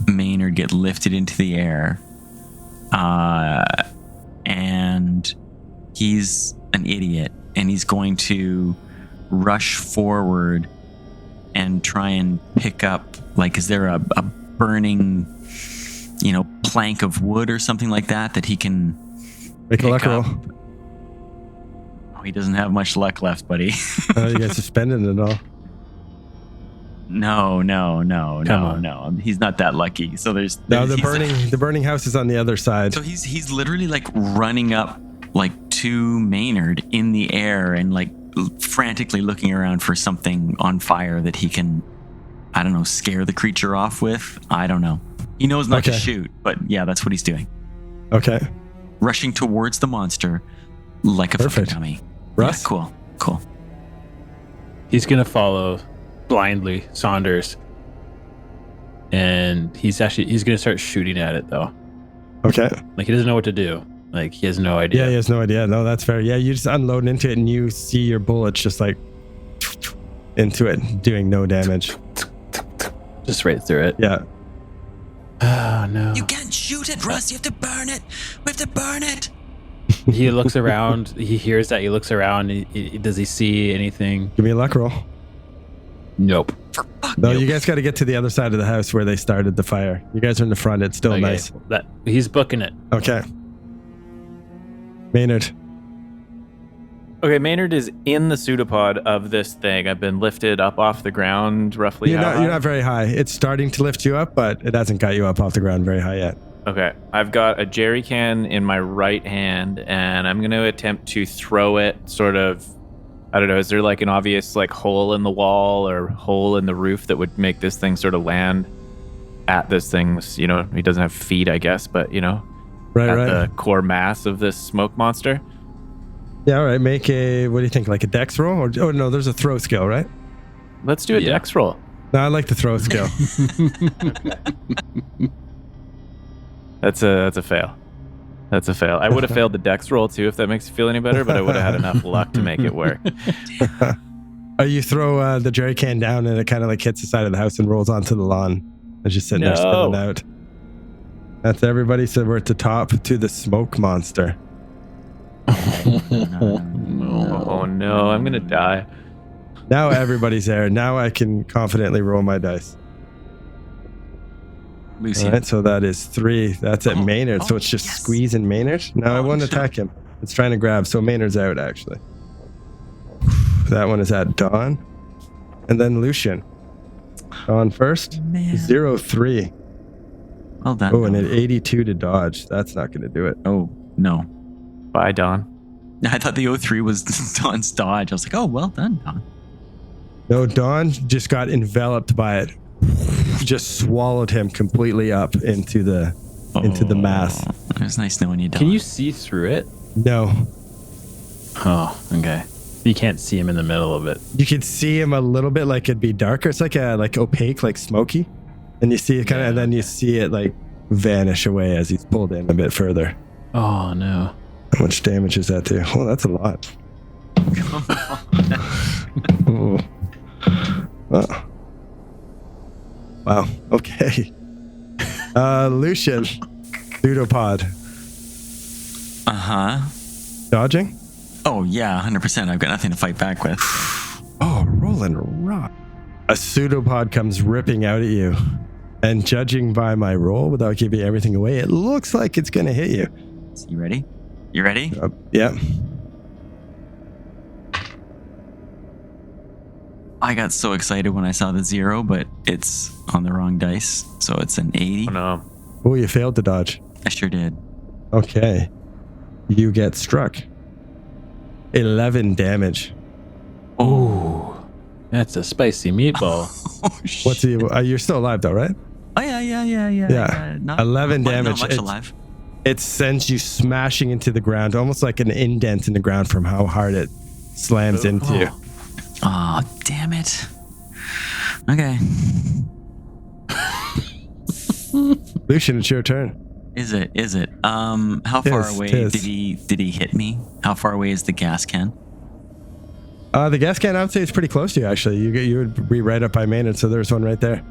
Maynard get lifted into the air. And he's an idiot. And he's going to rush forward and try and pick up, like, is there a burning, plank of wood or something like that he can Make a luck pick roll. up? Oh, he doesn't have much luck left, buddy. Oh, you guys are spending it all. No. Come on. He's not that lucky. So there's No, he's- the burning house is on the other side. So he's literally like running up like to Maynard in the air and like frantically looking around for something on fire that he can, I don't know, scare the creature off with. I don't know. He knows not to shoot, but yeah, that's what he's doing. Okay. Rushing towards the monster like a fucking dummy. Russ? Yeah, cool. He's going to follow blindly Saunders. And he's going to start shooting at it, though. Okay. Like, he doesn't know what to do. Like, he has no idea. Yeah, he has no idea. No, that's fair. Yeah, you just unload into it and you see your bullets just like into it, doing no damage. Just right through it. Yeah. Oh, no. You can't shoot it, Russ. You have to burn it. We have to burn it. He looks around. He hears that. He looks around. Does he see anything? Give me a luck roll. Nope. For fuck. No, you guys got to get to the other side of the house where they started the fire. You guys are in the front. It's still Okay, nice. He's booking it. Okay. Maynard. Okay, Maynard is in the pseudopod of this thing. I've been lifted up off the ground roughly. You're how high? not very high. It's starting to lift you up, but it hasn't got you up off the ground very high yet. Okay, I've got a jerry can in my right hand, and I'm going to attempt to throw it sort of, I don't know, is there like an obvious like hole in the wall or hole in the roof that would make this thing sort of land at this thing? He doesn't have feet, I guess, but Right. the core mass of this smoke monster. Yeah, all right. Make a, what do you think, like a dex roll? Oh, no, there's a throw skill, right? Let's do a dex roll. No, I like the throw skill. That's a fail. That's a fail. I would have failed the dex roll too if that makes you feel any better, but I would have had enough luck to make it work. You throw the jerry can down and it kind of like hits the side of the house and rolls onto the lawn. It's just sitting there spilling out. That's everybody. So we're at the top to the smoke monster. Oh no, I'm gonna die. Now everybody's there. Now I can confidently roll my dice. Lucian. All right, so that is 3. That's at Maynard. So it's just yes. squeezing Maynard. No, I won't attack him. It's trying to grab. So Maynard's out, actually. That one is at Dawn. And then Lucian. Dawn first. Man. 0-3. Well done. Oh, and an 82 to dodge. That's not going to do it. Oh, no. Bye, Don. I thought the 03 was Don's dodge. I was like, oh, well done, Don. No, Dawn just got enveloped by it. Just swallowed him completely up into the mass. It was nice knowing you, Don. Can you see through it? No. Oh, okay. You can't see him in the middle of it. You can see him a little bit, like it'd be darker. It's like opaque, like smoky. And you see it kind of, and then you see it like vanish away as he's pulled in a bit further. Oh, no. How much damage is that to? Oh, that's a lot. Oh. Oh. Wow. Okay. Lucian. Pseudopod. Uh-huh. Dodging? Oh, yeah, 100%. I've got nothing to fight back with. Oh, rolling rock. A pseudopod comes ripping out at you. And judging by my roll, without giving everything away, it looks like it's going to hit you. So you ready? You ready? Yeah. I got so excited when I saw the 0, but it's on the wrong dice. So it's an 80. Oh, no. Oh, you failed to dodge. I sure did. Okay. You get struck. 11 damage. Oh, that's a spicy meatball. Oh, shit. What's he? You're still alive though, right? Oh, yeah. Yeah. Not, 11 not damage. much It's- alive. It sends you smashing into the ground, almost like an indent in the ground from how hard it slams into you. Oh, damn it. Okay. Lucian, it's your turn. Is it? How far Tis, away tis. did he hit me? How far away is the gas can? The gas can, I would say, is pretty close to you, actually. You would be right up by Maynard, so there's one right there.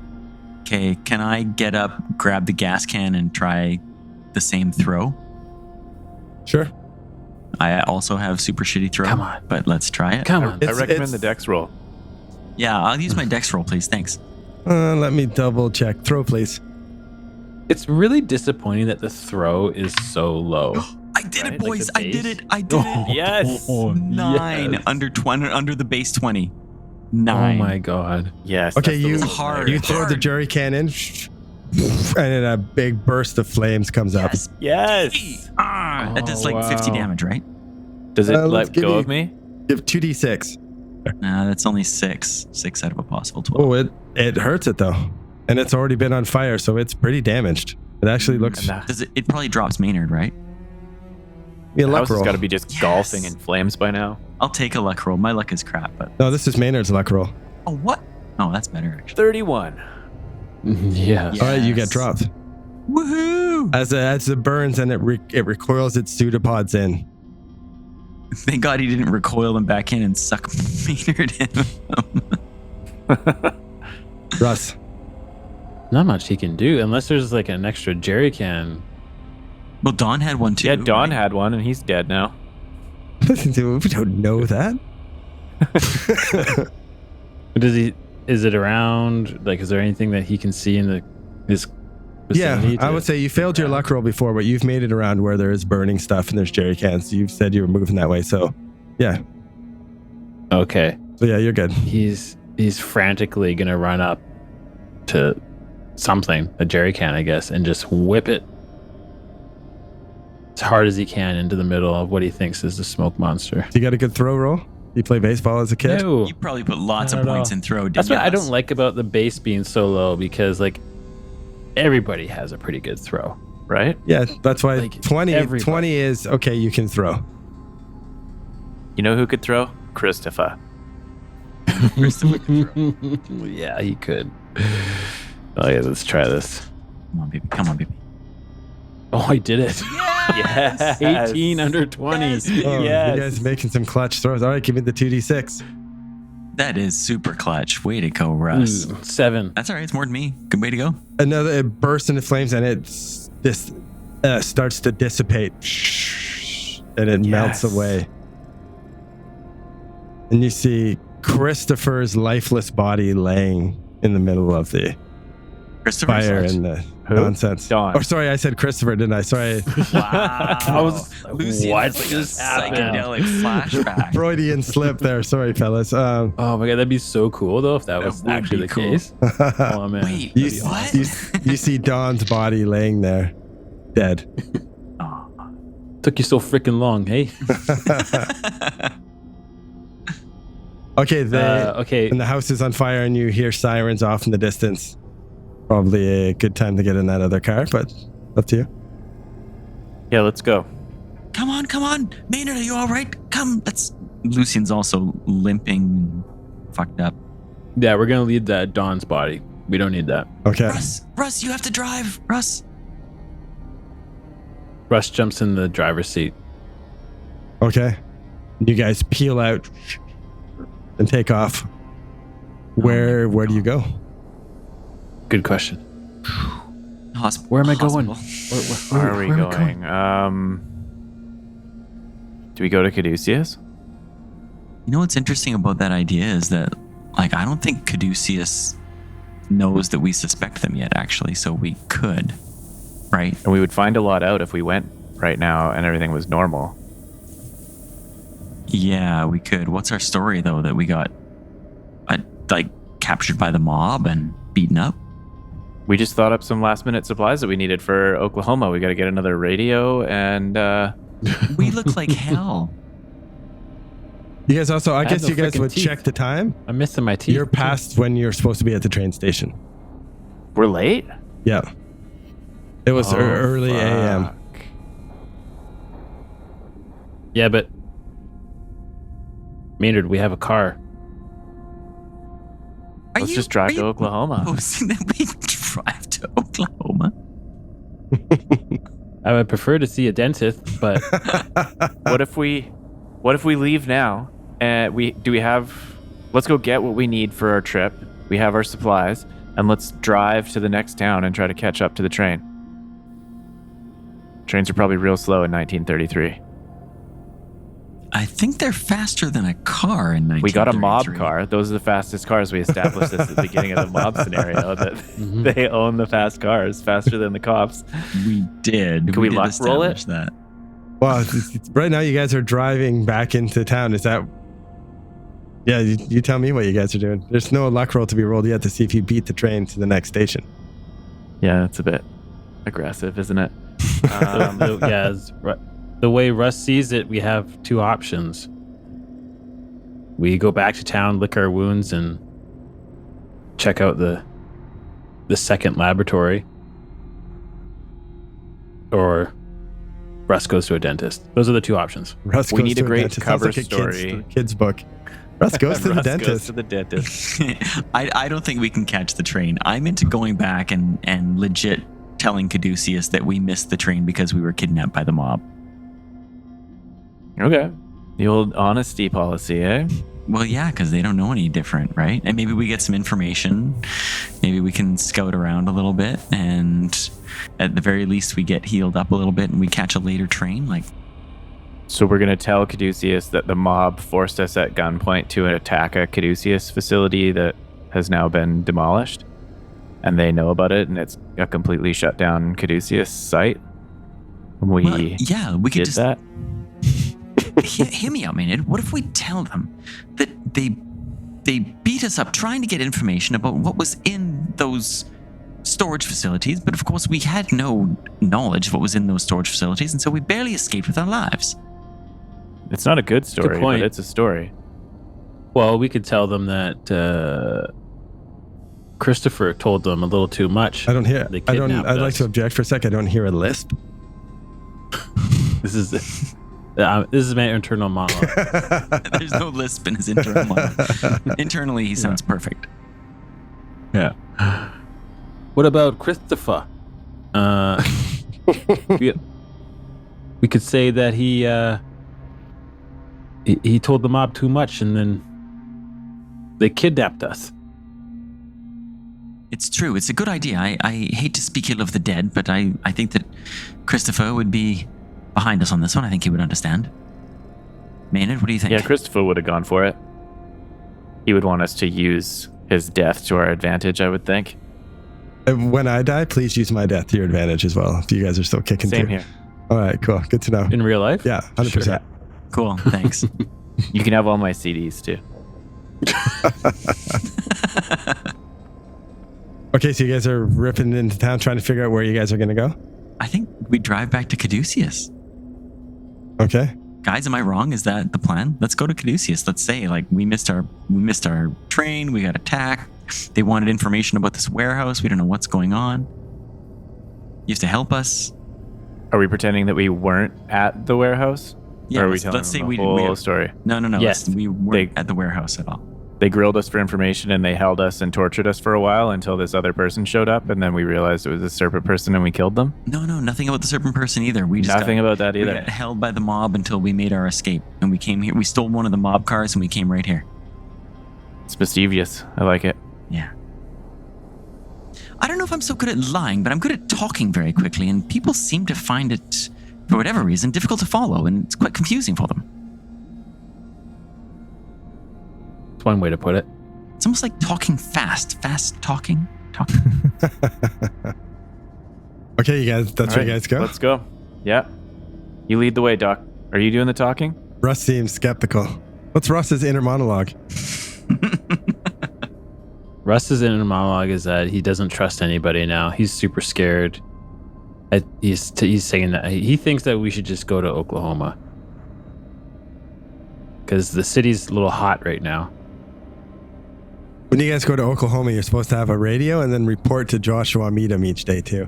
Okay, can I get up, grab the gas can, and try the same throw? Sure. I also have super shitty throw. Come on. But let's try it. Come on. I recommend the dex roll. Yeah, I'll use my dex roll, please. Thanks. Let me double check. Throw, please. It's really disappointing that the throw is so low. I did Right, it, like boys. the I did base? it. I did it. Yes. Oh, 9 yes. under 20, under the base 20. Oh 9. my god. Yes. Okay, that's the you one. hard. you throw the jerry can in, and then a big burst of flames comes up. Yes. Yes. That does like 50 wow. damage, right? Does it let's let give go you- of me? Give 2d6. Nah, that's only 6. 6 out of a possible 12. Oh, it hurts it though, and it's already been on fire, so it's pretty damaged. It actually looks. And Does it probably drops Maynard, right? Yeah, the luck house has roll. got to be just Yes. golfing in flames by now. I'll take a luck roll. My luck is crap, but No, this is Maynard's luck roll. oh, what? Oh, that's better actually. 31. Yeah. Yeah. All right, you get Yes. dropped Woohoo! as it burns and it recoils its pseudopods in. Thank God he didn't recoil them back in and suck Maynard in. Russ, Not much he can do unless there's like an extra jerry can. Well, Don had one too. Yeah, Don right? had one and he's dead now. we don't know that. Is it around? Like, is there anything that he can see in his Yeah, vicinity I to- would say you failed your luck roll before, but you've made it around where there is burning stuff and there's jerry cans. You've said you were moving that way, so yeah. Okay. So yeah, you're good. He's frantically gonna run up to something, a jerry can, I guess, and just whip it as hard as he can into the middle of what he thinks is the smoke monster. You got a good throw roll? You play baseball as a kid? No. You probably put lots Not of at points all. in throw. That's didn't what you, I don't Russ? like about the base being so low, because like everybody has a pretty good throw. Right? Yeah, that's why Like, 20 everybody. is okay, you can throw. You know who could throw? Christopher. Christopher could throw. Yeah, he could. Oh yeah, let's try this. Come on, baby. Come on, baby. Oh, I did it. Yes. 18 under 20. Yes. Oh, Yes. You guys making some clutch throws. All right, give me the 2d6. That is super clutch. Way to go, Russ. 7. That's all right. It's more than me. Good way to go. Another, it bursts into flames and this starts to dissipate and it melts Yes. away. And you see Christopher's lifeless body laying in the middle of the Christopher fire such. and the Who? nonsense. Dawn. Oh, sorry, I said Christopher, didn't I? Sorry. Wow. I was like, Lucian what has like a just happened? psychedelic flashback. Freudian slip there. Sorry, fellas. Oh my god, that'd be so cool though if that was would actually be the cool. case. Oh man. Wait, you, That'd be what? you see Dawn's body laying there, dead. Took you so freaking long, hey? Okay, Okay. and the house is on fire, and you hear sirens off in the distance. Probably a good time to get in that other car, but up to you. Yeah, let's go. Come on. Maynard, are you all right? Come, let's... Lucian's also limping, fucked up. Yeah, we're gonna leave that Dawn's body. We don't need that. Okay. Russ, you have to drive. Russ. Russ jumps in the driver's seat. Okay. You guys peel out and take off. Where do you go? Good question. Where am I going? Where are we going? Do we go to Caduceus? You know what's interesting about that idea is that, like, I don't think Caduceus knows that we suspect them yet, actually, so we could, right? And we would find a lot out if we went right now and everything was normal. Yeah, we could. What's our story, though, that we got, like, captured by the mob and beaten up? We just thought up some last minute supplies that we needed for Oklahoma. We got to get another radio and We look like hell. You guys also, I have guess no you guys frickin' would teeth. check the time. I'm missing my teeth. You're past when you're supposed to be at the train station. we're late. Yeah. It was early AM. fuck. Yeah, but Maynard, we have a car. Let's just drive to Oklahoma. Proposing that we drive to Oklahoma? I would prefer to see a dentist, but What if we leave now and let's go get what we need for our trip. We have our supplies and let's drive to the next town and try to catch up to the train. Trains are probably real slow in 1933. I think they're faster than a car in 1933. We got a mob car. Those are the fastest cars. We established this at the beginning of the mob scenario that they own the fast cars faster than the cops. We did. Can we did luck roll it? establish that. Well, right now you guys are driving back into town. Is that... Yeah, you tell me what you guys are doing. There's no luck roll to be rolled yet to see if you beat the train to the next station. Yeah, it's a bit aggressive, isn't it? The way Russ sees it, we have two options. We go back to town, lick our wounds, and check out the second laboratory. Or Russ goes to a dentist. Those are the two options. Russ We goes need to a great dentist. cover Sounds like story. a kid's book. Russ goes to the Russ dentist. goes to the dentist. I don't think we can catch the train. I'm into going back and legit telling Caduceus that we missed the train because we were kidnapped by the mob. Okay. The old honesty policy, eh? Well, yeah, because they don't know any different, right? And maybe we get some information. Maybe we can scout around a little bit, and at the very least, we get healed up a little bit, and we catch a later train. Like, So we're going to tell Caduceus that the mob forced us at gunpoint to attack a Caduceus facility that has now been demolished. And they know about it, and it's a completely shut down Caduceus site. We could did just that. hear me out, Maynard. What if we tell them that they beat us up trying to get information about what was in those storage facilities, but of course we had no knowledge of what was in those storage facilities, and so we barely escaped with our lives. It's not a good story, Good point. but it's a story. Well, we could tell them that Christopher told them a little too much. I don't hear. They I'd kidnapped like us. to object for a sec. I don't hear a lisp. This is my internal monologue. There's no lisp in his internal monologue. Internally, he sounds perfect. Yeah. What about Christopher? We could say that he told the mob too much, and then they kidnapped us. It's true. It's a good idea. I hate to speak ill of the dead, but I think that Christopher would be behind us on this one. I think he would understand. Maynard, what do you think? Yeah, Christopher would have gone for it. He would want us to use his death to our advantage, I would think. When I die, please use my death to your advantage as well. If you guys are still kicking Same too. here. All right, cool. Good to know. In real life? Yeah, 100%. Sure. Cool. Thanks. You can have all my CDs too. Okay, so you guys are ripping into town trying to figure out where you guys are going to go? I think we drive back to Caduceus. Okay. Guys, am I wrong? Is that the plan? Let's go to Caduceus. Let's say like we missed our train. We got attacked. They wanted information about this warehouse. We don't know what's going on. You have to help us. Are we pretending that we weren't at the warehouse? Yeah, or are we let's telling say them we the whole we story? No. Yes. We weren't at the warehouse at all. They grilled us for information and they held us and tortured us for a while until this other person showed up, and then we realized it was a serpent person and we killed them. No, nothing about the serpent person either. We just Nothing about that we either. got held by the mob until we made our escape, and we came here. We stole one of the mob cars and we came right here. It's mischievous. I like it. Yeah. I don't know if I'm so good at lying, but I'm good at talking very quickly, and people seem to find it, for whatever reason, difficult to follow, and it's quite confusing for them. That's one way to put it. It's almost like talking fast talking. Okay, you guys, that's where you guys go? Let's go. Yeah. You lead the way, Doc. Are you doing the talking? Russ seems skeptical. What's Russ's inner monologue? Russ's inner monologue is that he doesn't trust anybody now. He's super scared. He's saying that he thinks that we should just go to Oklahoma because the city's a little hot right now. When you guys go to Oklahoma, you're supposed to have a radio and then report to Joshua Meadham each day too.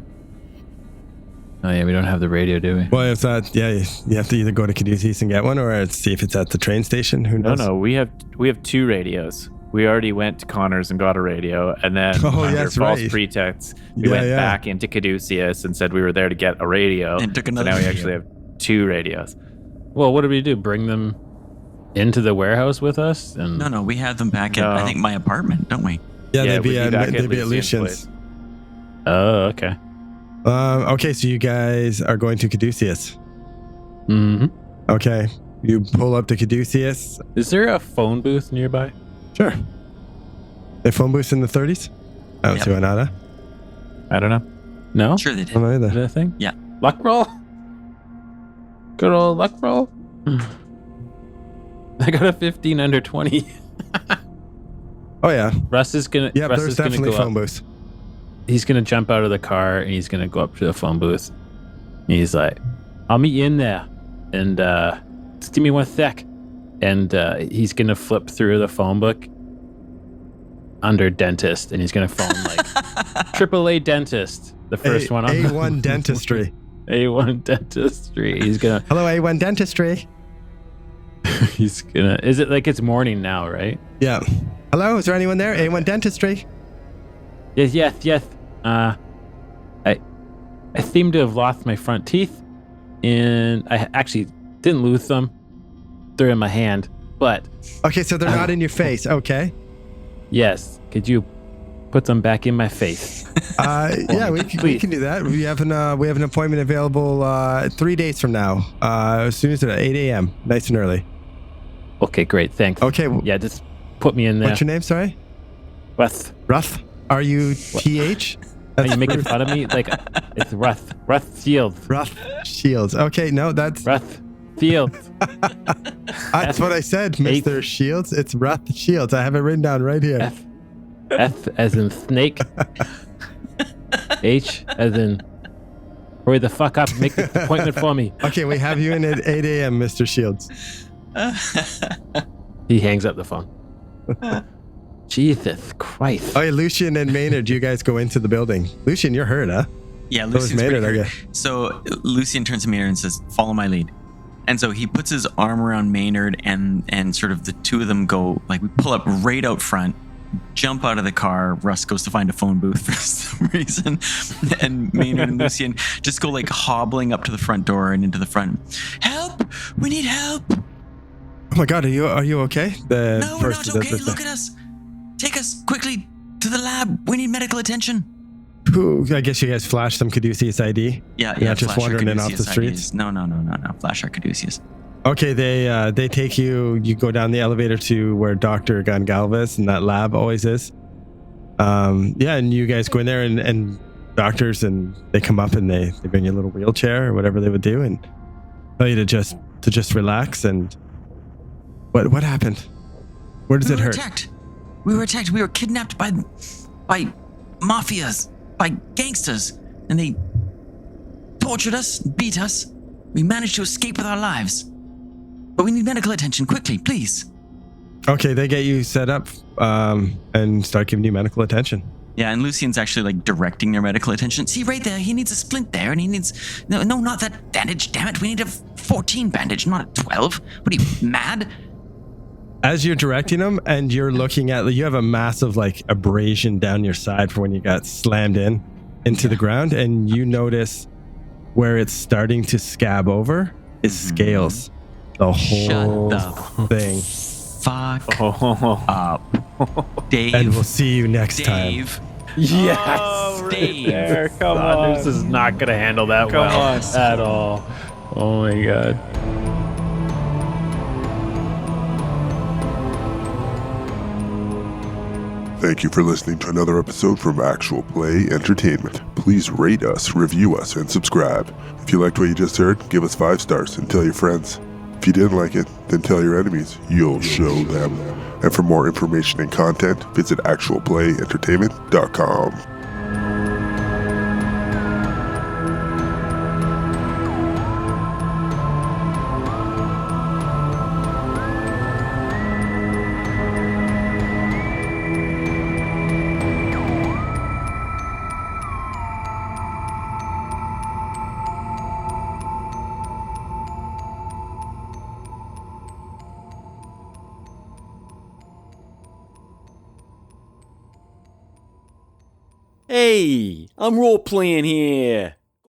Oh yeah, we don't have the radio, do we? Well, if that, yeah, you have to either go to Caduceus and get one, or see if it's at the train station. Who knows? No, we have 2 radios. We already went to Connor's and got a radio, and then under false pretext, we went back into Caduceus and said we were there to get a radio. And took another so now we radio. actually have 2 radios. Well, what did we do? Bring them into the warehouse with us? And No, we have them back at, I think, my apartment, don't we? Yeah, Yeah, they'd be we'd be back at at Lucian's. Oh, okay. Okay, so you guys are going to Caduceus. Mm-hmm. Okay, you pull up to Caduceus. Is there a phone booth nearby? Sure. They phone booths in the 30s? I don't see why not, huh? I don't know. No? Sure they I don't did. know Is either. that a thing? Yeah. Luck roll? Good old luck roll? I got a 15 under 20. Oh, yeah. Russ is gonna. Yeah, Russ there's is gonna definitely go phone up. booths. He's gonna jump out of the car and he's gonna go up to the phone booth. And he's like, "I'll meet you in there, and just give me 1 sec." And he's gonna flip through the phone book under dentist, and he's gonna phone like AAA dentist, the first one on A1 Dentistry. A1 dentistry. He's gonna. Hello, A1 Dentistry. He's gonna. Is it like it's morning now, right? Yeah. Hello, is there anyone there? A1 Dentistry. Yes. I seem to have lost my front teeth, and I actually didn't lose them. They're in my hand, but Okay, so they're not in your face. Okay. yes, could you put them back in my face? Yeah, we can do that. We have an appointment available 3 days from now. As soon as it's 8 a.m. Nice and early. Okay, great, thanks. Okay. Yeah, just put me in there. What's your name? Sorry. Ruth. Ruth. R-U-T-H? Are you making fun of me? Like it's Ruth. Ruth Fields. Ruth Shields. Okay, no, that's Ruth Fields. that's what I said, Mr. Shields. It's Ruth Shields. I have it written down right here. F as in snake. H as in hurry the fuck up. Make this appointment for me. Okay, we have you in at 8 a.m., Mr. Shields. He hangs up the phone. Jesus Christ. Oh, yeah, Lucian and Maynard, you guys go into the building. Lucian, you're hurt, huh? Yeah, So is Lucian's Maynard, pretty I hurt. guess. So Lucian turns to Maynard and says, "Follow my lead." And so he puts his arm around Maynard, and sort of the two of them go, like, we pull up right out front, jump out of the car. Russ goes to find a phone booth for some reason, and Maynard and Lucian just go like hobbling up to the front door and into the front. Help! We need help! Oh my God, are you okay? No, we're not okay. Look at us. Take us quickly to the lab. We need medical attention. I guess you guys flashed some Caduceus ID. Yeah, You're not just flash our wandering in off the Caduceus streets. IDs. No. Flash our Caduceus. Okay, they take you. You go down the elevator to where Dr. Gongalves and that lab always is. Yeah, and you guys go in there and doctors, and they come up and they bring you a little wheelchair or whatever they would do and tell you to just relax. And what happened? Where does it hurt? We were attacked. We were kidnapped by mafias, by gangsters, and they tortured us, beat us. We managed to escape with our lives. But we need medical attention quickly, please. Okay, they get you set up and start giving you medical attention. Yeah, and Lucian's actually like directing their medical attention. See right there, he needs a splint there, and he needs no, not that bandage. Damn it, we need a 14 bandage, not a 12. What are you, mad? As you're directing them, and you're looking at, you have a massive like abrasion down your side for when you got slammed into the ground, and you notice where it's starting to scab over is scales. The whole thing. Fuck up, Dave. And we'll see you next time. Dave. Yes, Dave. there, come on. This is not gonna handle that well at all. Oh my god. Thank you for listening to another episode from Actual Play Entertainment. Please rate us, review us, and subscribe. If you liked what you just heard, give us 5 stars and tell your friends. If you didn't like it, then tell your enemies. You'll show them. And for more information and content, visit actualplayentertainment.com. Hey, I'm role playing here.